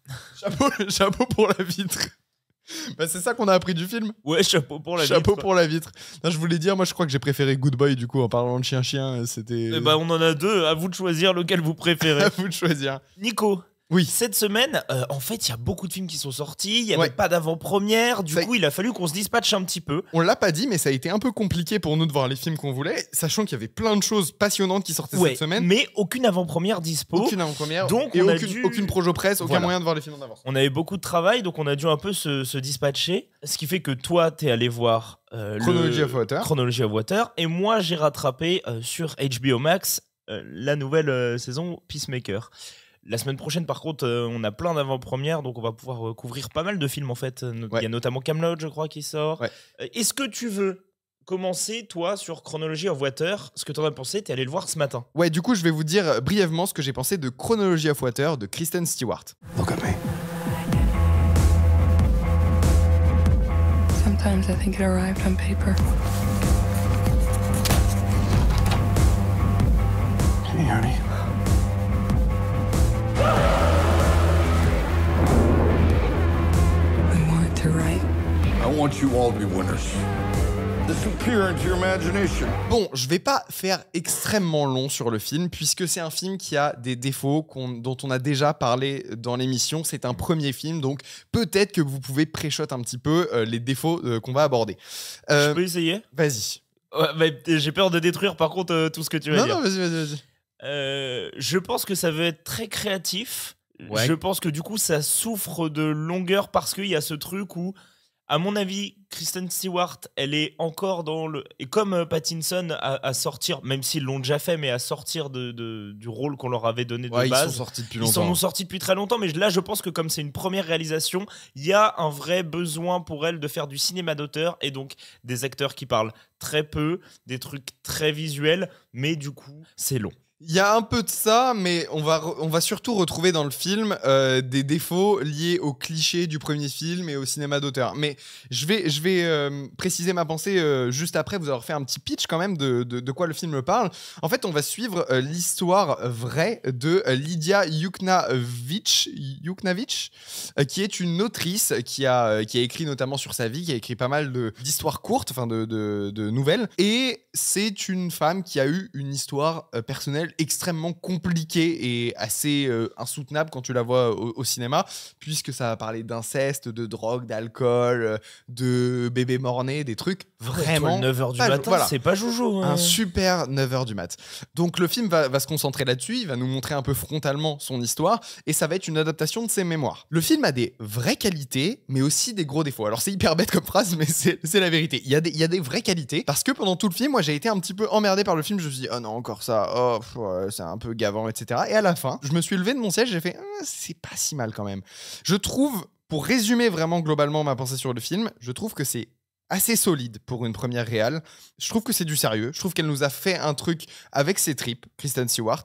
B: Chapeau pour la vitre. Bah, c'est ça qu'on a appris du film.
C: Ouais, chapeau pour la vitre.
B: Chapeau pour la vitre. Non, je voulais dire, moi je crois que j'ai préféré Good Boy du coup en parlant de chien. C'était.
C: On en a deux. À vous de choisir lequel vous préférez.
B: À vous de choisir.
C: Nico.
B: Oui.
C: Cette semaine, en fait, il y a beaucoup de films qui sont sortis. Il n'y avait pas d'avant-première. Du coup, il a fallu qu'on se dispatche un petit peu.
B: On l'a pas dit, mais ça a été un peu compliqué pour nous de voir les films qu'on voulait, sachant qu'il y avait plein de choses passionnantes qui sortaient cette semaine.
C: Mais aucune avant-première dispo.
B: Aucune avant-première.
C: Donc,
B: aucune projo presse, aucun moyen de voir les films en avance.
C: On avait beaucoup de travail, donc on a dû un peu se dispatcher. Ce qui fait que toi, t'es allé voir
B: Chronology of
C: Water. Et moi, j'ai rattrapé sur HBO Max la nouvelle saison Peacemaker. La semaine prochaine, par contre, on a plein d'avant-premières, donc on va pouvoir couvrir pas mal de films en fait. Il y a notamment Camelot, je crois, qui sort. Est-ce que tu veux commencer, toi, sur Chronology of Water? Ce que t'en as pensé, t'es allé le voir ce matin.
B: Ouais, du coup, je vais vous dire brièvement ce que j'ai pensé de Chronology of Water de Kristen Stewart.
F: Look at me.
I: Sometimes I think it arrived on paper.
F: Hey, honey.
I: We want to write.
F: I want you all to be winners. Disappear into your imagination.
B: Bon, je vais pas faire extrêmement long sur le film, puisque c'est un film qui a des défauts dont on a déjà parlé dans l'émission. C'est un premier film, donc peut-être que vous pouvez pré-shot un petit peu les défauts qu'on va aborder.
C: Je peux essayer?
B: Vas-y.
C: J'ai peur de détruire par contre tout ce que tu vas dire.
B: Non, vas-y.
C: Je pense que ça veut être très créatif.
B: Ouais.
C: Je pense que du coup ça souffre de longueur parce qu'il y a ce truc où, à mon avis, Kristen Stewart, elle est encore dans le... Et comme Pattinson à sortir, même s'ils l'ont déjà fait, mais à sortir du rôle qu'on leur avait donné de base.
B: Ils sont sortis depuis longtemps.
C: Ils s'en ont sortis depuis très longtemps, mais là, je pense que comme c'est une première réalisation, il y a un vrai besoin pour elle de faire du cinéma d'auteur et donc des acteurs qui parlent très peu, des trucs très visuels, mais du coup, c'est long.
B: Il y a un peu de ça, mais on va surtout retrouver dans le film des défauts liés aux clichés du premier film et au cinéma d'auteur. Mais je vais préciser ma pensée juste après vous avoir fait un petit pitch quand même de quoi le film parle. En fait, on va suivre l'histoire vraie de Lydia Yuknavitch, qui est une autrice qui a écrit notamment sur sa vie, qui a écrit pas mal d'histoires courtes, enfin de nouvelles. Et c'est une femme qui a eu une histoire personnelle extrêmement compliquée et assez insoutenable quand tu la vois au cinéma, puisque ça va parler d'inceste, de drogue, d'alcool, de bébé mort-né, des trucs vraiment...
C: 9h du matin, voilà. C'est pas joujou.
B: Un super 9h du mat. Donc le film va se concentrer là-dessus, il va nous montrer un peu frontalement son histoire, et ça va être une adaptation de ses mémoires. Le film a des vraies qualités, mais aussi des gros défauts. Alors c'est hyper bête comme phrase, mais c'est la vérité. Il y a des vraies qualités, parce que pendant tout le film, moi j'ai été un petit peu emmerdé par le film, je me suis dit, oh non, encore ça, oh, c'est un peu gavant, etc. Et à la fin, je me suis levé de mon siège, j'ai fait, c'est pas si mal quand même. Je trouve, pour résumer vraiment globalement ma pensée sur le film, je trouve que c'est assez solide pour une première réal. Je trouve que c'est du sérieux. Je trouve qu'elle nous a fait un truc avec ses tripes, Kristen Stewart.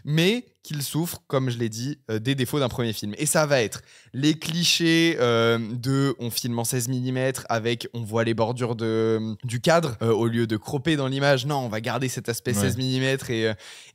B: Mais qu'il souffre, comme je l'ai dit, des défauts d'un premier film. Et ça va être les clichés de on filme en 16 mm avec on voit les bordures du cadre au lieu de cropper dans l'image. Non, on va garder cet aspect 16 mm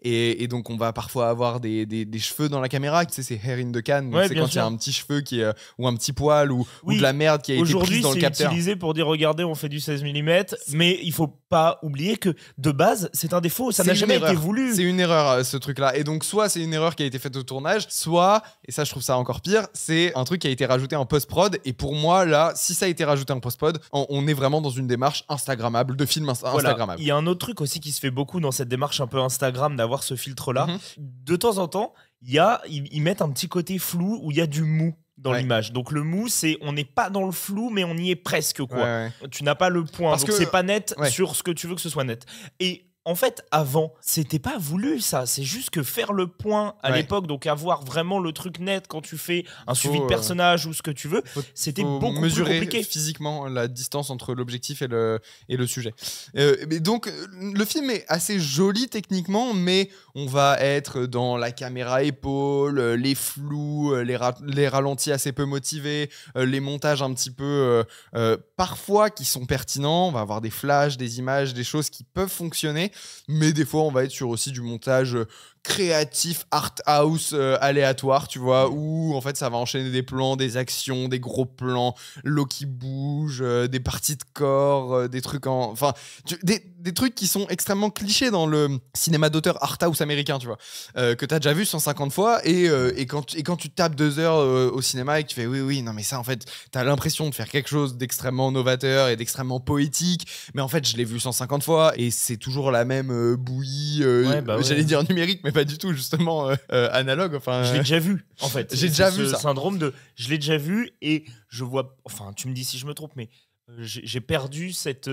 B: et donc on va parfois avoir des cheveux dans la caméra. Tu sais, c'est hair in the can. Donc c'est quand il y a un petit cheveu qui est, ou un petit poil ou de la merde qui a été prise dans le capteur.
C: Aujourd'hui, c'est utilisé pour dire regardez, on fait du 16 mm, mais il faut pas oublier que de base, c'est un défaut. Ça n'a jamais été voulu.
B: C'est une erreur, ce truc-là. Et donc, soit c'est une erreur qui a été faite au tournage, soit, et ça, je trouve ça encore pire, c'est un truc qui a été rajouté en post-prod. Et pour moi, là, si ça a été rajouté en post-prod, on est vraiment dans une démarche Instagrammable, de film Instagrammable.
C: Il y a un autre truc aussi qui se fait beaucoup dans cette démarche un peu Instagram, d'avoir ce filtre-là. De temps en temps, ils mettent un petit côté flou où il y a du mou dans l'image. Donc le mou, c'est on n'est pas dans le flou, mais on y est presque, quoi. Tu n'as pas le point, parce donc c'est pas net sur ce que tu veux que ce soit net. Et en fait, avant, c'était pas voulu, ça. C'est juste que faire le point à l'époque, donc avoir vraiment le truc net quand tu fais un suivi de personnage ou ce que tu veux, c'était beaucoup plus compliqué.
B: Physiquement la distance entre l'objectif et le sujet. Mais donc, le film est assez joli techniquement, mais on va être dans la caméra épaule, les flous, les ralentis assez peu motivés, les montages un petit peu parfois qui sont pertinents. On va avoir des flashs, des images, des choses qui peuvent fonctionner. Mais des fois, on va être sur aussi du montage créatif, art house, aléatoire, tu vois, où en fait ça va enchaîner des plans, des actions, des gros plans, l'eau qui bouge, des parties de corps, des trucs des trucs qui sont extrêmement clichés dans le cinéma d'auteur art house américain, tu vois, que t'as déjà vu 150 fois et quand tu tapes 2 heures au cinéma et que tu fais oui, non mais ça en fait t'as l'impression de faire quelque chose d'extrêmement novateur et d'extrêmement poétique, mais en fait je l'ai vu 150 fois et c'est toujours la même bouillie, j'allais dire numérique, mais pas du tout, justement analogue. Enfin,
C: je l'ai déjà vu, en fait.
B: J'ai déjà vu ça.
C: Syndrome de je l'ai déjà vu et je vois. Enfin, tu me dis si je me trompe, mais j'ai perdu cette.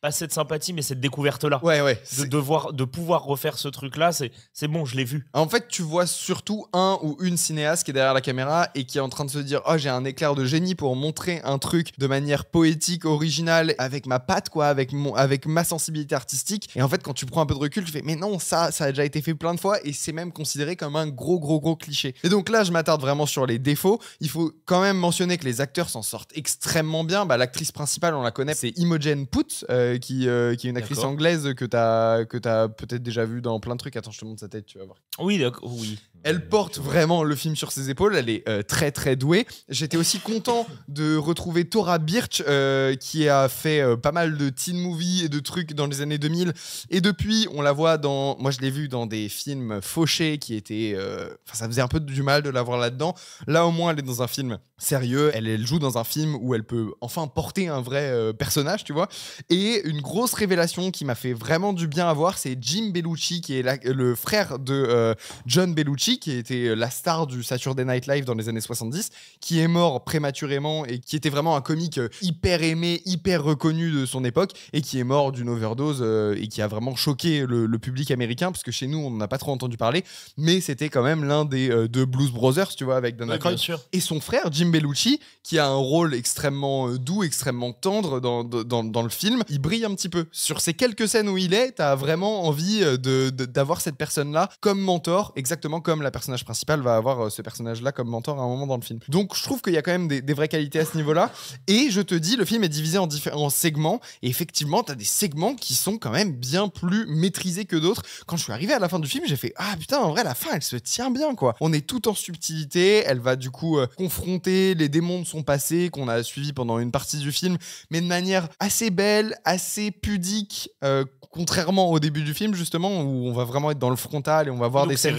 C: Pas cette sympathie, mais cette découverte-là. De pouvoir refaire ce truc-là, c'est bon, je l'ai vu.
B: En fait, tu vois surtout un ou une cinéaste qui est derrière la caméra et qui est en train de se dire « Oh, j'ai un éclair de génie pour montrer un truc de manière poétique, originale, avec ma patte, quoi, avec ma sensibilité artistique. » Et en fait, quand tu prends un peu de recul, tu fais « Mais non, ça a déjà été fait plein de fois et c'est même considéré comme un gros cliché. » Et donc là, je m'attarde vraiment sur les défauts. Il faut quand même mentionner que les acteurs s'en sortent extrêmement bien. L'actrice principale, on la connaît, c'est Imogen Poots, qui est une actrice anglaise que t'as peut-être déjà vue dans plein de trucs. Attends, je te montre sa tête, tu vas voir.
C: Oui, d'accord. Oui.
B: Elle porte vraiment le film sur ses épaules. Elle est très douée. J'étais aussi content de retrouver Thora Birch, qui a fait pas mal de teen movies et de trucs dans les années 2000. Et depuis, on la voit dans... Moi, je l'ai vue dans des films fauchés qui étaient... ça faisait un peu du mal de la voir là-dedans. Là, au moins, elle est dans un film sérieux. Elle joue dans un film où elle peut enfin porter un vrai personnage, tu vois. Et une grosse révélation qui m'a fait vraiment du bien à voir, c'est Jim Bellucci, qui est le frère de John Bellucci, qui était la star du Saturday Night Live dans les années 70, qui est mort prématurément et qui était vraiment un comique hyper aimé, hyper reconnu de son époque, et qui est mort d'une overdose et qui a vraiment choqué le public américain, parce que chez nous, on n'en a pas trop entendu parler, mais c'était quand même l'un des deux Blues Brothers, tu vois, avec Dan Aykroyd. Et son frère, Jim Bellucci, qui a un rôle extrêmement doux, extrêmement tendre dans le film, il brille un petit peu. Sur ces quelques scènes où il est, t'as vraiment envie d'avoir cette personne-là comme mentor, exactement comme la personnage principal va avoir ce personnage-là comme mentor à un moment dans le film. Donc je trouve qu'il y a quand même des vraies qualités à ce niveau-là. Et je te dis, le film est divisé en différents segments. Et effectivement, t'as des segments qui sont quand même bien plus maîtrisés que d'autres. Quand je suis arrivé à la fin du film, j'ai fait « Ah putain, en vrai, la fin, elle se tient bien, quoi. » On est tout en subtilité. Elle va du coup confronter les démons de son passé qu'on a suivis pendant une partie du film, mais de manière assez belle, assez pudique, contrairement au début du film, justement, où on va vraiment être dans le frontal et on va voir des scènes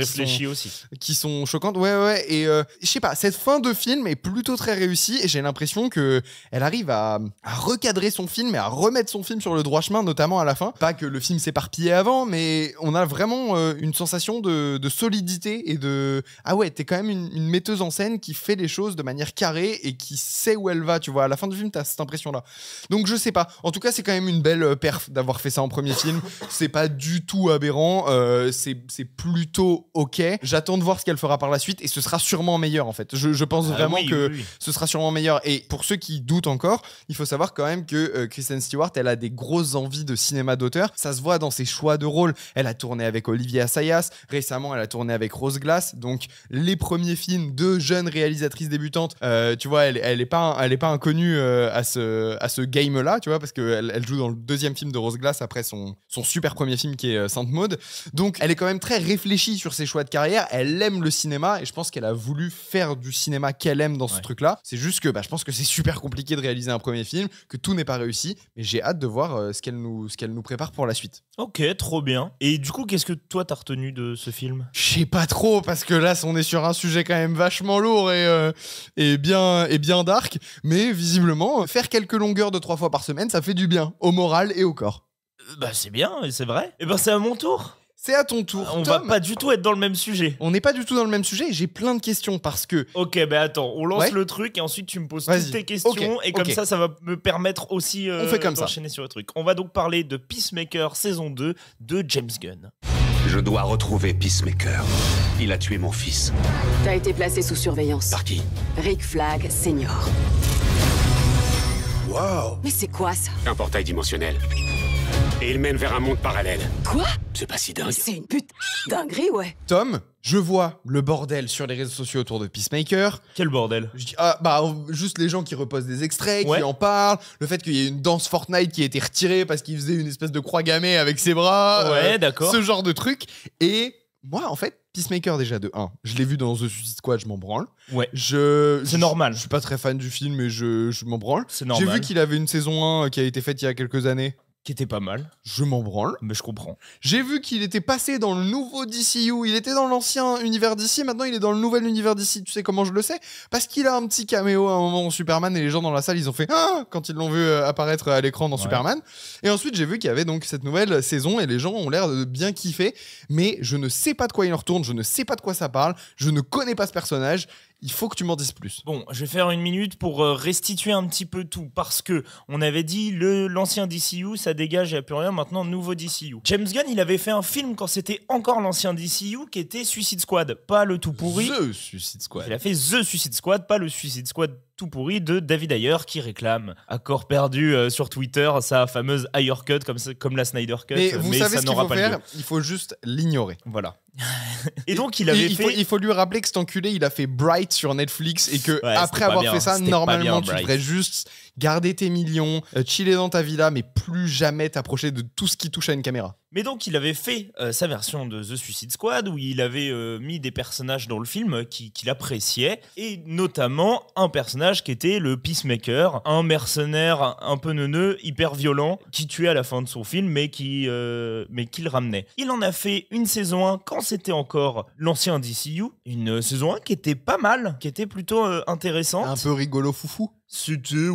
B: qui sont choquantes. Ouais. Et je sais pas, cette fin de film est plutôt très réussie et j'ai l'impression qu'elle arrive à recadrer son film et à remettre son film sur le droit chemin, notamment à la fin. Pas que le film s'éparpillait avant, mais on a vraiment une sensation de solidité et de... Ah ouais, t'es quand même une metteuse en scène qui fait les choses de manière carrée et qui sait où elle va, tu vois. À la fin du film, t'as cette impression-là. Donc je sais pas. En tout cas, c'est quand même une belle perf d'avoir fait ça en premier film. C'est pas du tout aberrant. C'est plutôt ok. J'attends de voir ce qu'elle fera par la suite et ce sera sûrement meilleur en fait. Je pense vraiment que ce sera sûrement meilleur. Et pour ceux qui doutent encore, il faut savoir quand même que Kristen Stewart, elle a des grosses envies de cinéma d'auteur. Ça se voit dans ses choix de rôle. Elle a tourné avec Olivia Assayas. Récemment, elle a tourné avec Rose Glass. Donc, les premiers films de jeunes réalisatrices débutantes, tu vois, elle est pas inconnue à ce game-là, tu vois, parce qu'elle joue dans le deuxième film de Rose Glass après son super premier film qui est Sainte Maud. Donc, elle est quand même très réfléchie sur ses choix de carrière. Elle aime le cinéma et je pense qu'elle a voulu faire du cinéma qu'elle aime dans ce truc-là. C'est juste que je pense que c'est super compliqué de réaliser un premier film, que tout n'est pas réussi, mais j'ai hâte de voir ce qu'elle nous prépare pour la suite.
C: Ok, trop bien. Et du coup, qu'est-ce que toi t'as retenu de ce film?
B: Je sais pas trop, parce que là, on est sur un sujet quand même vachement lourd et bien dark, mais visiblement, faire quelques longueurs de 3 fois par semaine, ça fait du bien, au moral et au corps.
C: C'est bien, c'est vrai. Et c'est à mon tour.
B: C'est à ton tour.
C: On
B: Tom,
C: va pas du tout être dans le même sujet.
B: On n'est pas du tout dans le même sujet et j'ai plein de questions parce que...
C: Ok, attends, on lance le truc et ensuite tu me poses toutes tes questions et comme ça va me permettre aussi
B: on fait comme
C: d'enchaîner sur le truc. On va donc parler de Peacemaker saison 2 de James Gunn.
J: Je dois retrouver Peacemaker. Il a tué mon fils.
K: T'as été placé sous surveillance.
J: Par qui?
K: Rick Flag Senior.
J: Wow.
K: Mais c'est quoi ça?
J: Un portail dimensionnel. Et il mène vers un monde parallèle.
K: Quoi?
J: C'est pas si dingue.
K: C'est une pute dinguerie, ouais.
B: Tom, je vois le bordel sur les réseaux sociaux autour de Peacemaker.
C: Quel bordel?
B: Je dis, juste les gens qui repostent des extraits, qui en parlent, le fait qu'il y ait une danse Fortnite qui a été retirée parce qu'il faisait une espèce de croix gammée avec ses bras.
C: Ouais, d'accord.
B: Ce genre de truc. Et moi, en fait, Peacemaker, déjà, de 1, je l'ai vu dans The Suicide Squad, je m'en branle.
C: Ouais. C'est normal.
B: Je suis pas très fan du film, mais je m'en branle.
C: C'est normal.
B: J'ai vu qu'il avait une saison 1 qui a été faite il y a quelques années.
C: Qui était pas mal.
B: Je m'en branle.
C: Mais je comprends.
B: J'ai vu qu'il était passé dans le nouveau DCU. Il était dans l'ancien univers DC, maintenant il est dans le nouvel univers DC. Tu sais comment je le sais? Parce qu'il a un petit caméo à un moment en Superman et les gens dans la salle, ils ont fait « Ah !» quand ils l'ont vu apparaître à l'écran dans Superman. Et ensuite, j'ai vu qu'il y avait donc cette nouvelle saison et les gens ont l'air de bien kiffer. Mais je ne sais pas de quoi il en retourne, je ne sais pas de quoi ça parle, je ne connais pas ce personnage. Il faut que tu m'en dises plus.
C: Bon, je vais faire une minute pour restituer un petit peu tout. Parce que on avait dit l'ancien DCU, ça dégage, il n'y a plus rien. Maintenant, nouveau DCU. James Gunn, il avait fait un film quand c'était encore l'ancien DCU qui était Suicide Squad. Pas le tout pourri.
B: The Suicide Squad.
C: Il a fait The Suicide Squad, pas le Suicide Squad tout pourri de David Ayer qui réclame à corps perdu sur Twitter sa fameuse Ayer Cut comme la Snyder Cut.
B: Mais vous savez
C: ça
B: ce qu'il
C: n'aura
B: faut
C: pas
B: faire,
C: lieu.
B: il faut juste l'ignorer.
C: Voilà. Et donc il
B: faut lui rappeler que cet enculé il a fait Bright sur Netflix et que après avoir fait ça, normalement tu devrais juste garder tes millions, chiller dans ta villa, mais plus jamais t'approcher de tout ce qui touche à une caméra.
C: Mais donc il avait fait sa version de The Suicide Squad où il avait mis des personnages dans le film qu'il appréciait et notamment un personnage qui était le Peacemaker, un mercenaire un peu neuneux, hyper violent, qui tuait à la fin de son film mais qui le ramenait. Il en a fait une saison 1 quand c'était encore l'ancien DCU, une saison 1 qui était pas mal, qui était plutôt intéressante.
B: Un peu rigolo foufou.
C: C'était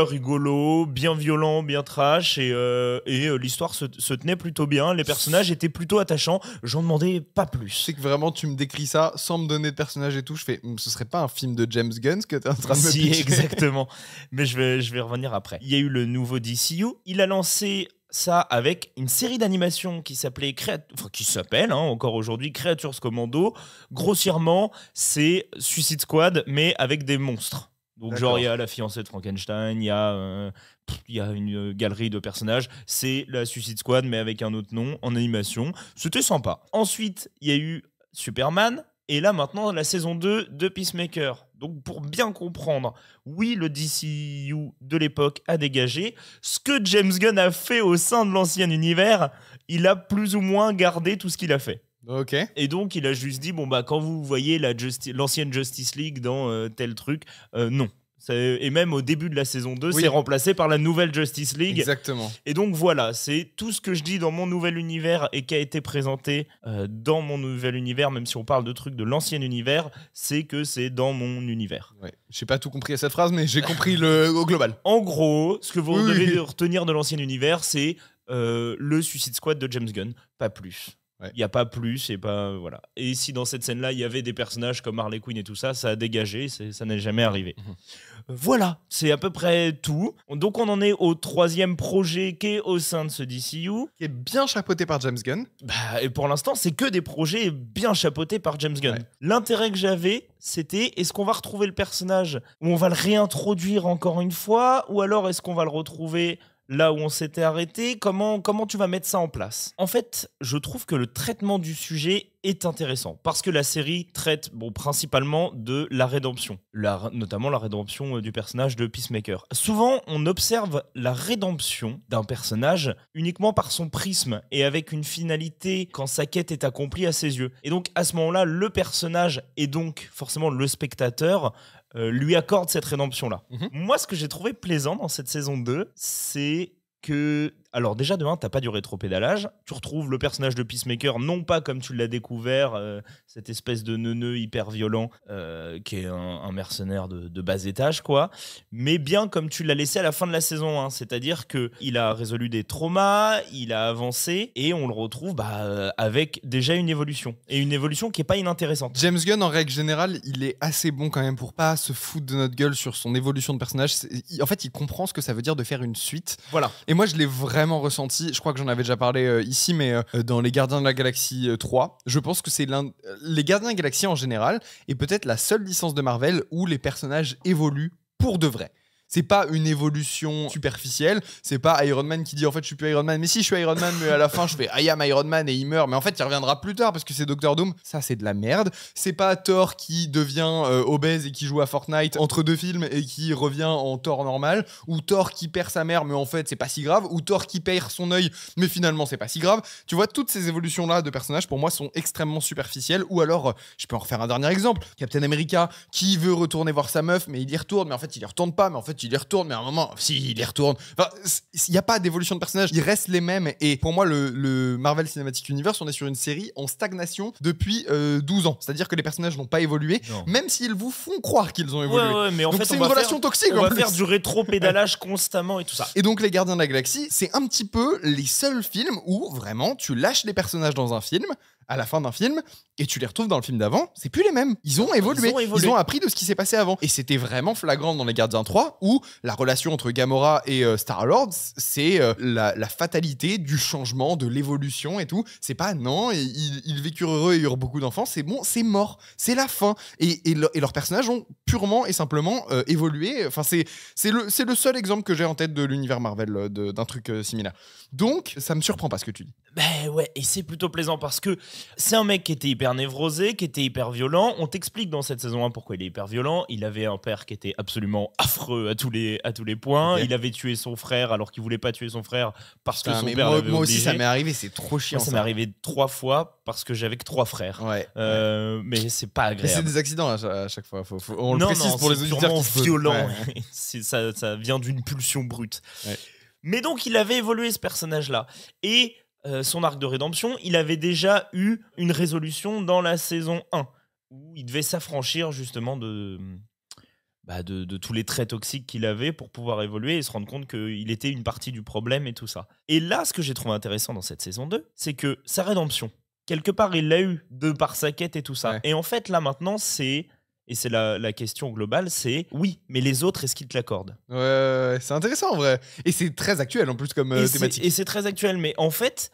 C: rigolo, bien violent, bien trash et l'histoire se tenait plutôt bien. Les personnages étaient plutôt attachants. J'en demandais pas plus.
B: C'est que vraiment tu me décris ça sans me donner de personnages et tout. Je fais, ce serait pas un film de James Gunn ce que t'es en train de me pitcher?
C: Exactement. Mais je vais revenir après. Il y a eu le nouveau DCU. Il a lancé ça avec une série d'animations qui s'appelle encore aujourd'hui Creatures Commando. Grossièrement, c'est Suicide Squad mais avec des monstres. Donc genre il y a la fiancée de Frankenstein, il y a une galerie de personnages, c'est la Suicide Squad mais avec un autre nom en animation, c'était sympa. Ensuite il y a eu Superman et là maintenant la saison 2 de Peacemaker. Donc pour bien comprendre, oui le DCU de l'époque a dégagé, ce que James Gunn a fait au sein de l'ancien univers, il a plus ou moins gardé tout ce qu'il a fait.
B: Ok.
C: Et donc il a juste dit quand vous voyez l'ancienne Justice League dans tel truc, non. Et même au début de la saison 2, c'est remplacé par la nouvelle Justice League.
B: Exactement.
C: Et donc voilà, c'est tout ce que je dis dans mon nouvel univers et qui a été présenté dans mon nouvel univers, même si on parle de trucs de l'ancien univers, c'est que c'est dans mon univers.
B: Ouais. J'ai pas tout compris à cette phrase, mais j'ai compris au global.
C: En gros, ce que vous devez retenir de l'ancien univers, c'est le Suicide Squad de James Gunn, pas plus.
B: Ouais.
C: Il n'y a pas plus et pas voilà. Et si dans cette scène-là, il y avait des personnages comme Harley Quinn et tout ça, ça a dégagé, ça n'est jamais arrivé. Voilà, c'est à peu près tout. Donc on en est au 3e projet qui est au sein de ce DCU.
B: Qui est bien chapeauté par James Gunn.
C: Et pour l'instant, c'est que des projets bien chapeautés par James Gunn.
B: Ouais.
C: L'intérêt que j'avais, c'était est-ce qu'on va retrouver le personnage où on va le réintroduire encore une fois, ou alors est-ce qu'on va le retrouver là où on s'était arrêté, comment tu vas mettre ça en place? En fait, je trouve que le traitement du sujet est intéressant parce que la série traite principalement de la rédemption, notamment la rédemption du personnage de Peacemaker. Souvent, on observe la rédemption d'un personnage uniquement par son prisme et avec une finalité quand sa quête est accomplie à ses yeux. Et donc, à ce moment-là, le personnage et donc forcément le spectateur lui accorde cette rédemption-là. Moi, ce que j'ai trouvé plaisant dans cette saison 2, c'est que... Alors déjà, de un, t'as pas du rétropédalage. Tu retrouves le personnage de Peacemaker, non pas comme tu l'as découvert, cette espèce de neuneu hyper violent, qui est un mercenaire de bas étage, quoi. Mais bien comme tu l'as laissé à la fin de la saison 1. C'est-à-dire qu'il a résolu des traumas, il a avancé, et on le retrouve avec déjà une évolution. Et une évolution qui est pas inintéressante.
B: James Gunn, en règle générale, il est assez bon quand même pour pas se foutre de notre gueule sur son évolution de personnage. En fait, il comprend ce que ça veut dire de faire une suite.
C: Voilà.
B: Et moi, je l'ai vraiment ressenti, je crois que j'en avais déjà parlé ici, mais dans Les Gardiens de la Galaxie 3, je pense que c'est les Gardiens de la Galaxie en général est peut-être la seule licence de Marvel où les personnages évoluent pour de vrai. C'est pas une évolution superficielle, c'est pas Iron Man qui dit en fait je suis plus Iron Man, mais si je suis Iron Man, mais à la fin je fais I am Iron Man et il meurt, mais en fait il reviendra plus tard parce que c'est Doctor Doom. Ça c'est de la merde. C'est pas Thor qui devient obèse et qui joue à Fortnite entre deux films et qui revient en Thor normal, ou Thor qui perd sa mère mais en fait c'est pas si grave, ou Thor qui perd son œil mais finalement c'est pas si grave. Tu vois, toutes ces évolutions là de personnages pour moi sont extrêmement superficielles. Ou alors je peux en refaire un dernier exemple, Captain America qui veut retourner voir sa meuf mais il y retourne, mais en fait il y retourne pas, mais en fait il y retourne, mais à un moment, si, il y retourne. Enfin, il n'y a pas d'évolution de personnage, ils restent les mêmes. Et pour moi, le Marvel Cinematic Universe, on est sur une série en stagnation depuis 12 ans. C'est-à-dire que les personnages n'ont pas évolué, même s'ils vous font croire qu'ils ont évolué.
C: Ouais, mais en
B: donc
C: fait,
B: c'est une relation toxique.
C: On va faire du rétro-pédalage constamment et tout ça.
B: Et donc, Les Gardiens de la Galaxie, c'est un petit peu les seuls films où vraiment tu lâches les personnages dans un film, à la fin d'un film, et tu les retrouves dans le film d'avant, c'est plus les mêmes. Ils ont évolué. Ils ont appris de ce qui s'est passé avant. Et c'était vraiment flagrant dans Les Gardiens 3, où la relation entre Gamora et Star-Lord, c'est la fatalité du changement, de l'évolution et tout. C'est pas non, ils vécurent heureux et eurent beaucoup d'enfants, c'est bon, c'est mort. C'est la fin. Et leurs personnages ont purement et simplement évolué. Enfin, c'est le seul exemple que j'ai en tête de l'univers Marvel d'un truc similaire. Donc, ça me surprend pas ce que tu dis.
C: Ben ouais, et c'est plutôt plaisant parce que c'est un mec qui était hyper névrosé, qui était hyper violent. On t'explique dans cette saison 1 pourquoi il est hyper violent. Il avait un père qui était absolument affreux à tous les points. Okay. Il avait tué son frère alors qu'il voulait pas tuer son frère parce que son père l'avait obligé.
B: Moi aussi, ça m'est arrivé, c'est trop chiant.
C: Ça m'est arrivé 3 fois parce que j'avais que 3 frères. Ouais. Mais c'est pas agréable.
B: Mais c'est des accidents à chaque fois. On le précise pour les auditeurs qui
C: sont violents. Ouais. Ça vient d'une pulsion brute. Ouais. Mais donc, il avait évolué ce personnage-là. Et son arc de rédemption, il avait déjà eu une résolution dans la saison 1, où il devait s'affranchir justement de tous les traits toxiques qu'il avait pour pouvoir évoluer et se rendre compte qu'il était une partie du problème et tout ça. Et là, ce que j'ai trouvé intéressant dans cette saison 2, c'est que sa rédemption, quelque part, il l'a eu de par sa quête et tout ça. Ouais. Et en fait, là, maintenant, c'est la question globale, c'est oui, mais les autres, est-ce qu'ils te l'accordent ?
B: Ouais, c'est intéressant en vrai. Et c'est très actuel en plus comme thématique.
C: Et c'est très actuel, mais en fait,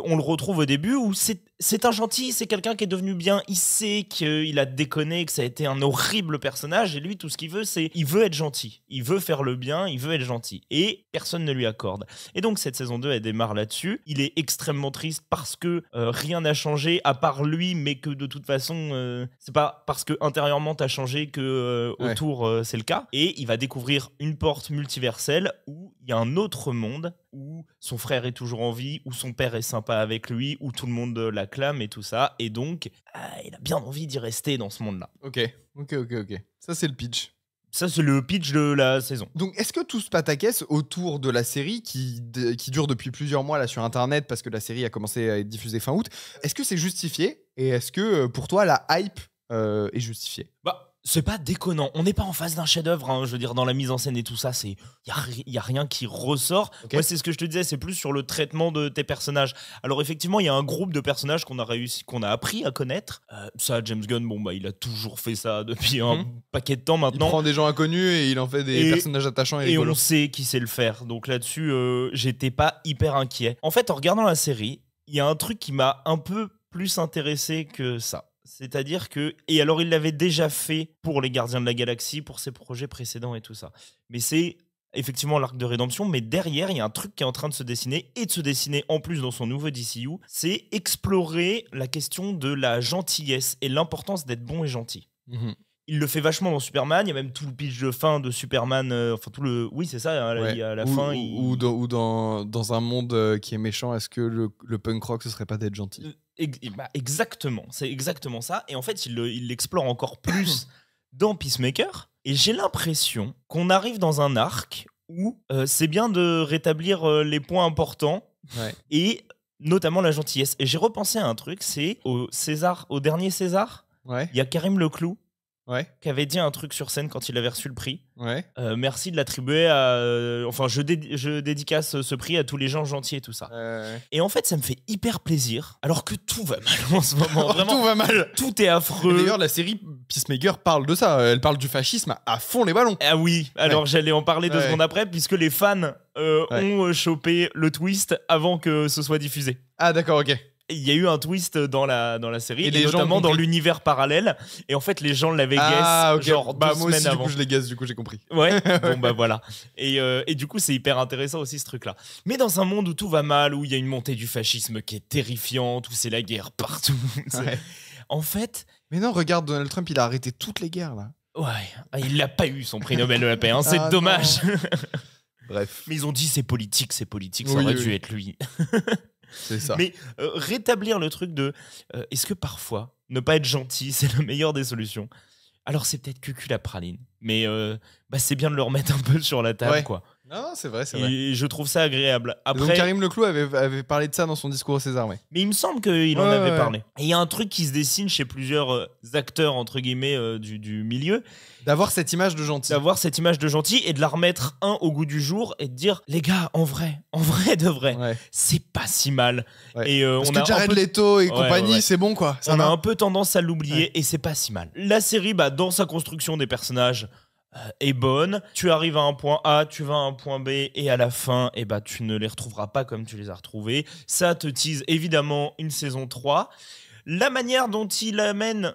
C: on le retrouve au début où c'est un gentil, c'est quelqu'un qui est devenu bien, il sait qu'il a déconné, que ça a été un horrible personnage, et lui, tout ce qu'il veut, il veut être gentil. Il veut faire le bien, il veut être gentil. Et personne ne lui accorde. Et donc, cette saison 2, elle démarre là-dessus. Il est extrêmement triste parce que rien n'a changé, à part lui, mais que de toute façon, c'est pas parce que intérieurement, t'as changé que autour c'est le cas, et il va découvrir une porte multiverselle où il y a un autre monde où son frère est toujours en vie, où son père est sympa avec lui, où tout le monde l'acclame et tout ça, et donc il a bien envie d'y rester dans ce monde-là.
B: Ok. Ça c'est le pitch.
C: Ça, c'est le pitch de la saison.
B: Donc, est-ce que tout ce pataquès autour de la série, qui dure depuis plusieurs mois là sur Internet, parce que la série a commencé à être diffusée fin août, est-ce que c'est justifié ? Et est-ce que, pour toi, la hype est justifiée ?
C: C'est pas déconnant. On n'est pas en face d'un chef-d'œuvre. Hein. Je veux dire, dans la mise en scène et tout ça, il y a rien qui ressort.
B: Ok.
C: Moi, c'est ce que je te disais. C'est plus sur le traitement de tes personnages. Alors effectivement, il y a un groupe de personnages qu'on a appris à connaître. Ça, James Gunn, il a toujours fait ça depuis un paquet de temps
B: Il
C: maintenant.
B: prend des gens inconnus et il en fait des personnages attachants et
C: Et
B: rigolos.
C: on sait qui sait le faire. Donc là-dessus, j'étais pas hyper inquiet. En fait, en regardant la série, il y a un truc qui m'a un peu plus intéressé que ça. C'est-à-dire que... Et alors, il l'avait déjà fait pour les Gardiens de la Galaxie, pour ses projets précédents et tout ça. Mais c'est effectivement l'arc de rédemption. Mais derrière, il y a un truc qui est en train de se dessiner, et de se dessiner en plus dans son nouveau DCU. C'est explorer la question de la gentillesse et l'importance d'être bon et gentil. Il le fait vachement dans Superman. Il y a même tout le pitch de fin de Superman. Oui, c'est ça. Hein,
B: Ouais.
C: il y a la
B: ou,
C: fin.
B: ou dans un monde qui est méchant, est-ce que le punk rock ce serait pas d'être gentil?
C: Exactement, c'est exactement ça. Et en fait, il l'explore encore plus dans Peacemaker. Et j'ai l'impression qu'on arrive dans un arc où c'est bien de rétablir les points importants et notamment la gentillesse. Et j'ai repensé à un truc, c'est au dernier César, il y a Karim Leclou qui avait dit un truc sur scène quand il avait reçu le prix. Merci de l'attribuer à... je dédicace ce prix à tous les gens gentils et tout ça. Et en fait, ça me fait hyper plaisir, alors que tout va mal en ce moment. Vraiment,
B: tout va mal.
C: Tout est affreux.
B: Et d'ailleurs, la série Peacemaker parle de ça. Elle parle du fascisme à fond les ballons.
C: Ah oui, alors j'allais en parler 2 secondes après, puisque les fans ont chopé le twist avant que ce soit diffusé.
B: Ah d'accord, ok.
C: Il y a eu un twist dans la série, et
B: les gens
C: notamment
B: ont
C: dans
B: compris.
C: l'univers parallèle. Et en fait, les gens l'avaient guess genre 2
B: moi
C: semaines
B: aussi,
C: avant.
B: du coup, je les guesse, du coup, j'ai compris.
C: Ouais, bon bah voilà. Et du coup, c'est hyper intéressant aussi ce truc-là. Mais dans un monde où tout va mal, où il y a une montée du fascisme qui est terrifiante, où c'est la guerre partout. En fait...
B: Mais non, regarde, Donald Trump, il a arrêté toutes les guerres, là.
C: Ouais, il l'a pas eu son prix Nobel de la paix, hein, c'est dommage.
B: Bref.
C: Mais ils ont dit c'est politique, ça aurait dû être lui.
B: C'est ça.
C: Mais rétablir le truc de est-ce que parfois ne pas être gentil c'est la meilleure des solutions? Alors c'est peut-être que la praline, mais c'est bien de le remettre un peu sur la table, quoi.
B: Non, c'est vrai, c'est
C: Et
B: vrai.
C: je trouve ça agréable. Après,
B: donc Karim Leclou avait parlé de ça dans son discours au César,
C: mais il me semble qu'il en avait
B: ouais.
C: parlé. Et il y a un truc qui se dessine chez plusieurs acteurs, entre guillemets, du milieu.
B: D'avoir cette image de gentil.
C: D'avoir cette image de gentil et de la remettre au goût du jour et de dire, les gars, en vrai de vrai, c'est pas si mal. Et
B: Parce
C: on
B: que
C: a
B: Jared Leto et compagnie, c'est bon, quoi.
C: On a un peu tendance à l'oublier et c'est pas si mal. La série, dans sa construction des personnages, est bonne. Tu arrives à un point A, tu vas à un point B et à la fin, tu ne les retrouveras pas comme tu les as retrouvés. Ça te tease évidemment une saison 3. La manière dont il amène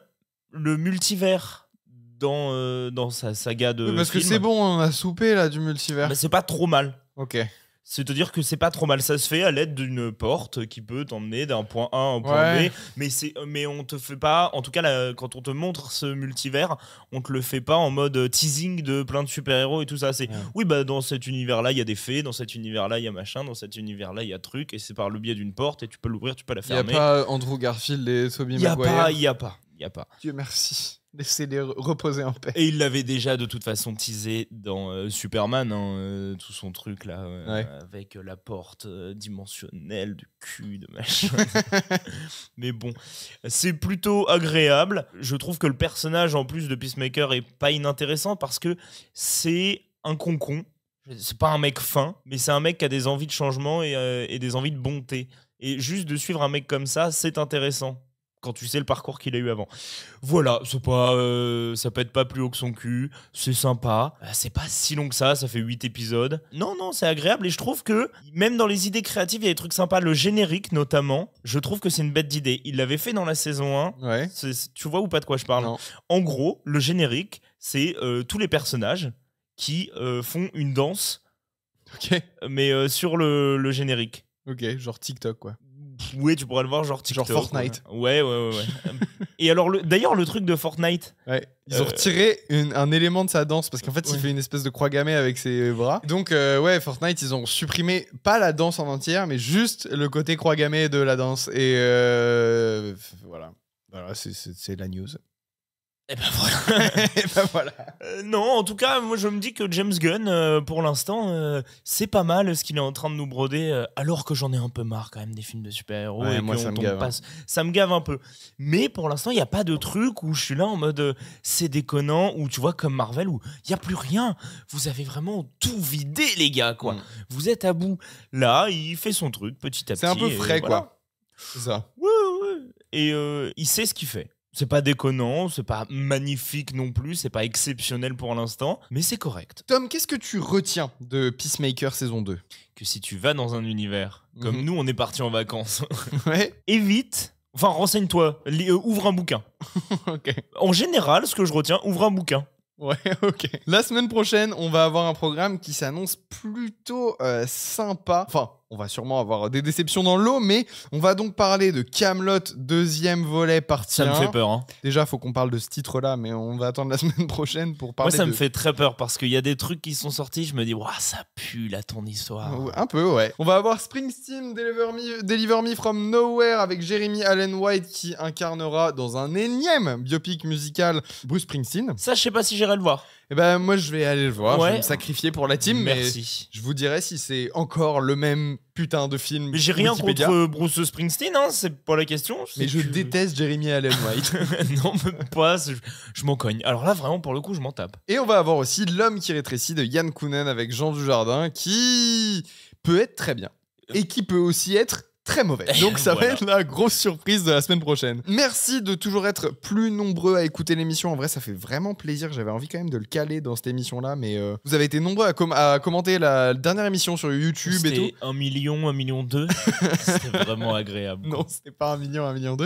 C: le multivers dans sa saga de
B: parce que
C: films,
B: c'est bon, on a soupé là du multivers.
C: c'est pas trop mal.
B: Ok.
C: C'est-à-dire que c'est pas trop mal. Ça se fait à l'aide d'une porte qui peut t'emmener d'un point A à un point B. Mais on te fait pas... En tout cas, quand on te montre ce multivers, on te le fait pas en mode teasing de plein de super-héros et tout ça. C'est oui, dans cet univers-là, il y a des fées. Dans cet univers-là, il y a machin. Dans cet univers-là, il y a truc. Et c'est par le biais d'une porte. Et tu peux l'ouvrir, tu peux la
B: Il n'y a
C: fermer.
B: pas Andrew Garfield et Tobey Maguire.
C: Il y a pas.
B: Dieu merci. Laissez-les reposer en paix.
C: Et il l'avait déjà de toute façon teasé dans Superman, tout son truc là, avec la porte dimensionnelle de cul, de machin. Mais bon, c'est plutôt agréable. Je trouve que le personnage en plus de Peacemaker est pas inintéressant parce que c'est un concon. C'est pas un mec fin, mais c'est un mec qui a des envies de changement et des envies de bonté. Et juste de suivre un mec comme ça, c'est intéressant. Quand tu sais le parcours qu'il a eu avant. Voilà, c'est pas, ça pète pas plus haut que son cul, c'est sympa. C'est pas si long que ça fait 8 épisodes. Non, c'est agréable et je trouve que même dans les idées créatives, il y a des trucs sympas. Le générique notamment, je trouve que c'est une bête d'idée. Il l'avait fait dans la saison 1. Tu vois ou pas de quoi je parle?
B: Non.
C: En gros, le générique, c'est tous les personnages qui font une danse, mais sur le générique.
B: Ok, genre TikTok quoi.
C: Oui, tu pourrais le voir genre TikTok.
B: Genre Fortnite.
C: Ouais. Et alors, d'ailleurs, le truc de Fortnite...
B: Ils ont retiré un élément de sa danse parce qu'en fait, il fait une espèce de croix gammée avec ses bras. Donc, Fortnite, ils ont supprimé pas la danse en entière, mais juste le côté croix gammée de la danse. Et voilà, c'est la news.
C: Et ben voilà.
B: Et ben voilà.
C: Non, en tout cas, moi je me dis que James Gunn, pour l'instant, c'est pas mal ce qu'il est en train de nous broder, alors que j'en ai un peu marre quand même des films de super-héros.
B: Ouais,
C: et
B: moi,
C: qu'on
B: ça me
C: tombe
B: gave,
C: pas- Ça me gave un peu. Mais pour l'instant, il n'y a pas de truc où je suis là en mode c'est déconnant, ou tu vois, comme Marvel, où il n'y a plus rien. Vous avez vraiment tout vidé, les gars, quoi. Vous êtes à bout. Là, il fait son truc petit à petit.
B: C'est un peu
C: et
B: frais,
C: voilà.
B: quoi. C'est ça.
C: Ouais. Et il sait ce qu'il fait. C'est pas déconnant, c'est pas magnifique non plus, c'est pas exceptionnel pour l'instant, mais c'est correct.
B: Tom, qu'est-ce que tu retiens de Peacemaker saison 2?
C: Que si tu vas dans un univers, comme nous on est partis en vacances,
B: Ouais.
C: évite, enfin renseigne-toi, ouvre un bouquin.
B: Ok.
C: En général, ce que je retiens, ouvre un bouquin.
B: Ouais, ok. La semaine prochaine, on va avoir un programme qui s'annonce plutôt sympa. Enfin, on va sûrement avoir des déceptions dans l'eau, mais on va donc parler de Kaamelott, deuxième volet partie
C: Ça me
B: 1.
C: fait peur, hein.
B: Déjà, faut qu'on parle de ce titre-là, mais on va attendre la semaine prochaine pour
C: Moi
B: parler
C: ça me fait très peur parce qu'il y a des trucs qui sont sortis, je me dis, waouh, ça pue là ton histoire.
B: Un peu, ouais. On va avoir Springsteen, Deliver Me From Nowhere avec Jeremy Allen White qui incarnera dans un énième biopic musical Bruce Springsteen.
C: Ça, je sais pas si j'irai le voir.
B: Et ben moi je vais aller le voir, je
C: Ouais.
B: vais me sacrifier pour la team,
C: Merci.
B: mais je vous dirai si c'est encore le même putain de film.
C: Mais j'ai rien
B: Wikipédia.
C: contre Bruce Springsteen, hein, c'est pas la question.
B: Mais je déteste Jeremy Allen White.
C: Non, même pas, je m'en cogne. Alors là, vraiment, pour le coup, je m'en tape.
B: Et on va avoir aussi L'homme qui rétrécit de Yann Kounen avec Jean Dujardin qui peut être très bien et qui peut aussi être très mauvais. Donc ça
C: Voilà.
B: va être la grosse surprise de la semaine prochaine. Merci de toujours être plus nombreux à écouter l'émission. En vrai, ça fait vraiment plaisir. J'avais envie quand même de le caler dans cette émission-là, mais vous avez été nombreux à commenter la dernière émission sur YouTube et tout.
C: C'était 1 million, 1,2 million. C'était vraiment agréable.
B: Non, c'était pas 1 million, 1,2 million.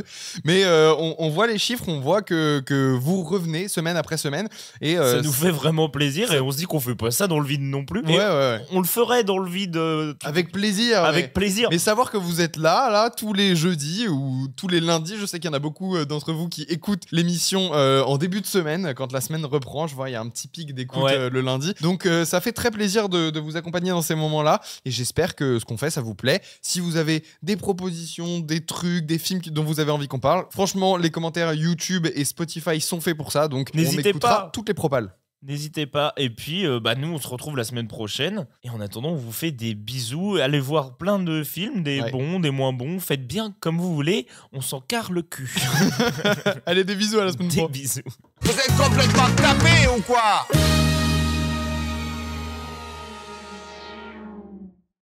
B: Mais on voit les chiffres, on voit que vous revenez semaine après semaine. Et,
C: ça nous fait vraiment plaisir et on se dit qu'on fait pas ça dans le vide non plus.
B: Ouais.
C: On le ferait dans le vide.
B: Avec plaisir.
C: Avec plaisir.
B: Mais savoir que vous êtes là, tous les jeudis ou tous les lundis, je sais qu'il y en a beaucoup d'entre vous qui écoutent l'émission en début de semaine, quand la semaine reprend. Je vois, il y a un petit pic d'écoute le lundi. Donc ça fait très plaisir de vous accompagner dans ces moments-là. Et j'espère que ce qu'on fait, ça vous plaît. Si vous avez des propositions, des trucs, des films dont vous avez envie qu'on parle, franchement, les commentaires YouTube et Spotify sont faits pour ça. Donc
C: N'hésitez
B: on écoutera
C: pas.
B: toutes les propales.
C: N'hésitez pas. Et puis, nous, on se retrouve la semaine prochaine. Et en attendant, on vous fait des bisous. Allez voir plein de films, des bons, des moins bons. Faites bien comme vous voulez. On s'en carre le cul.
B: Allez, des bisous à la semaine prochaine.
C: Des bisous.
A: Vous êtes complètement tapés ou quoi?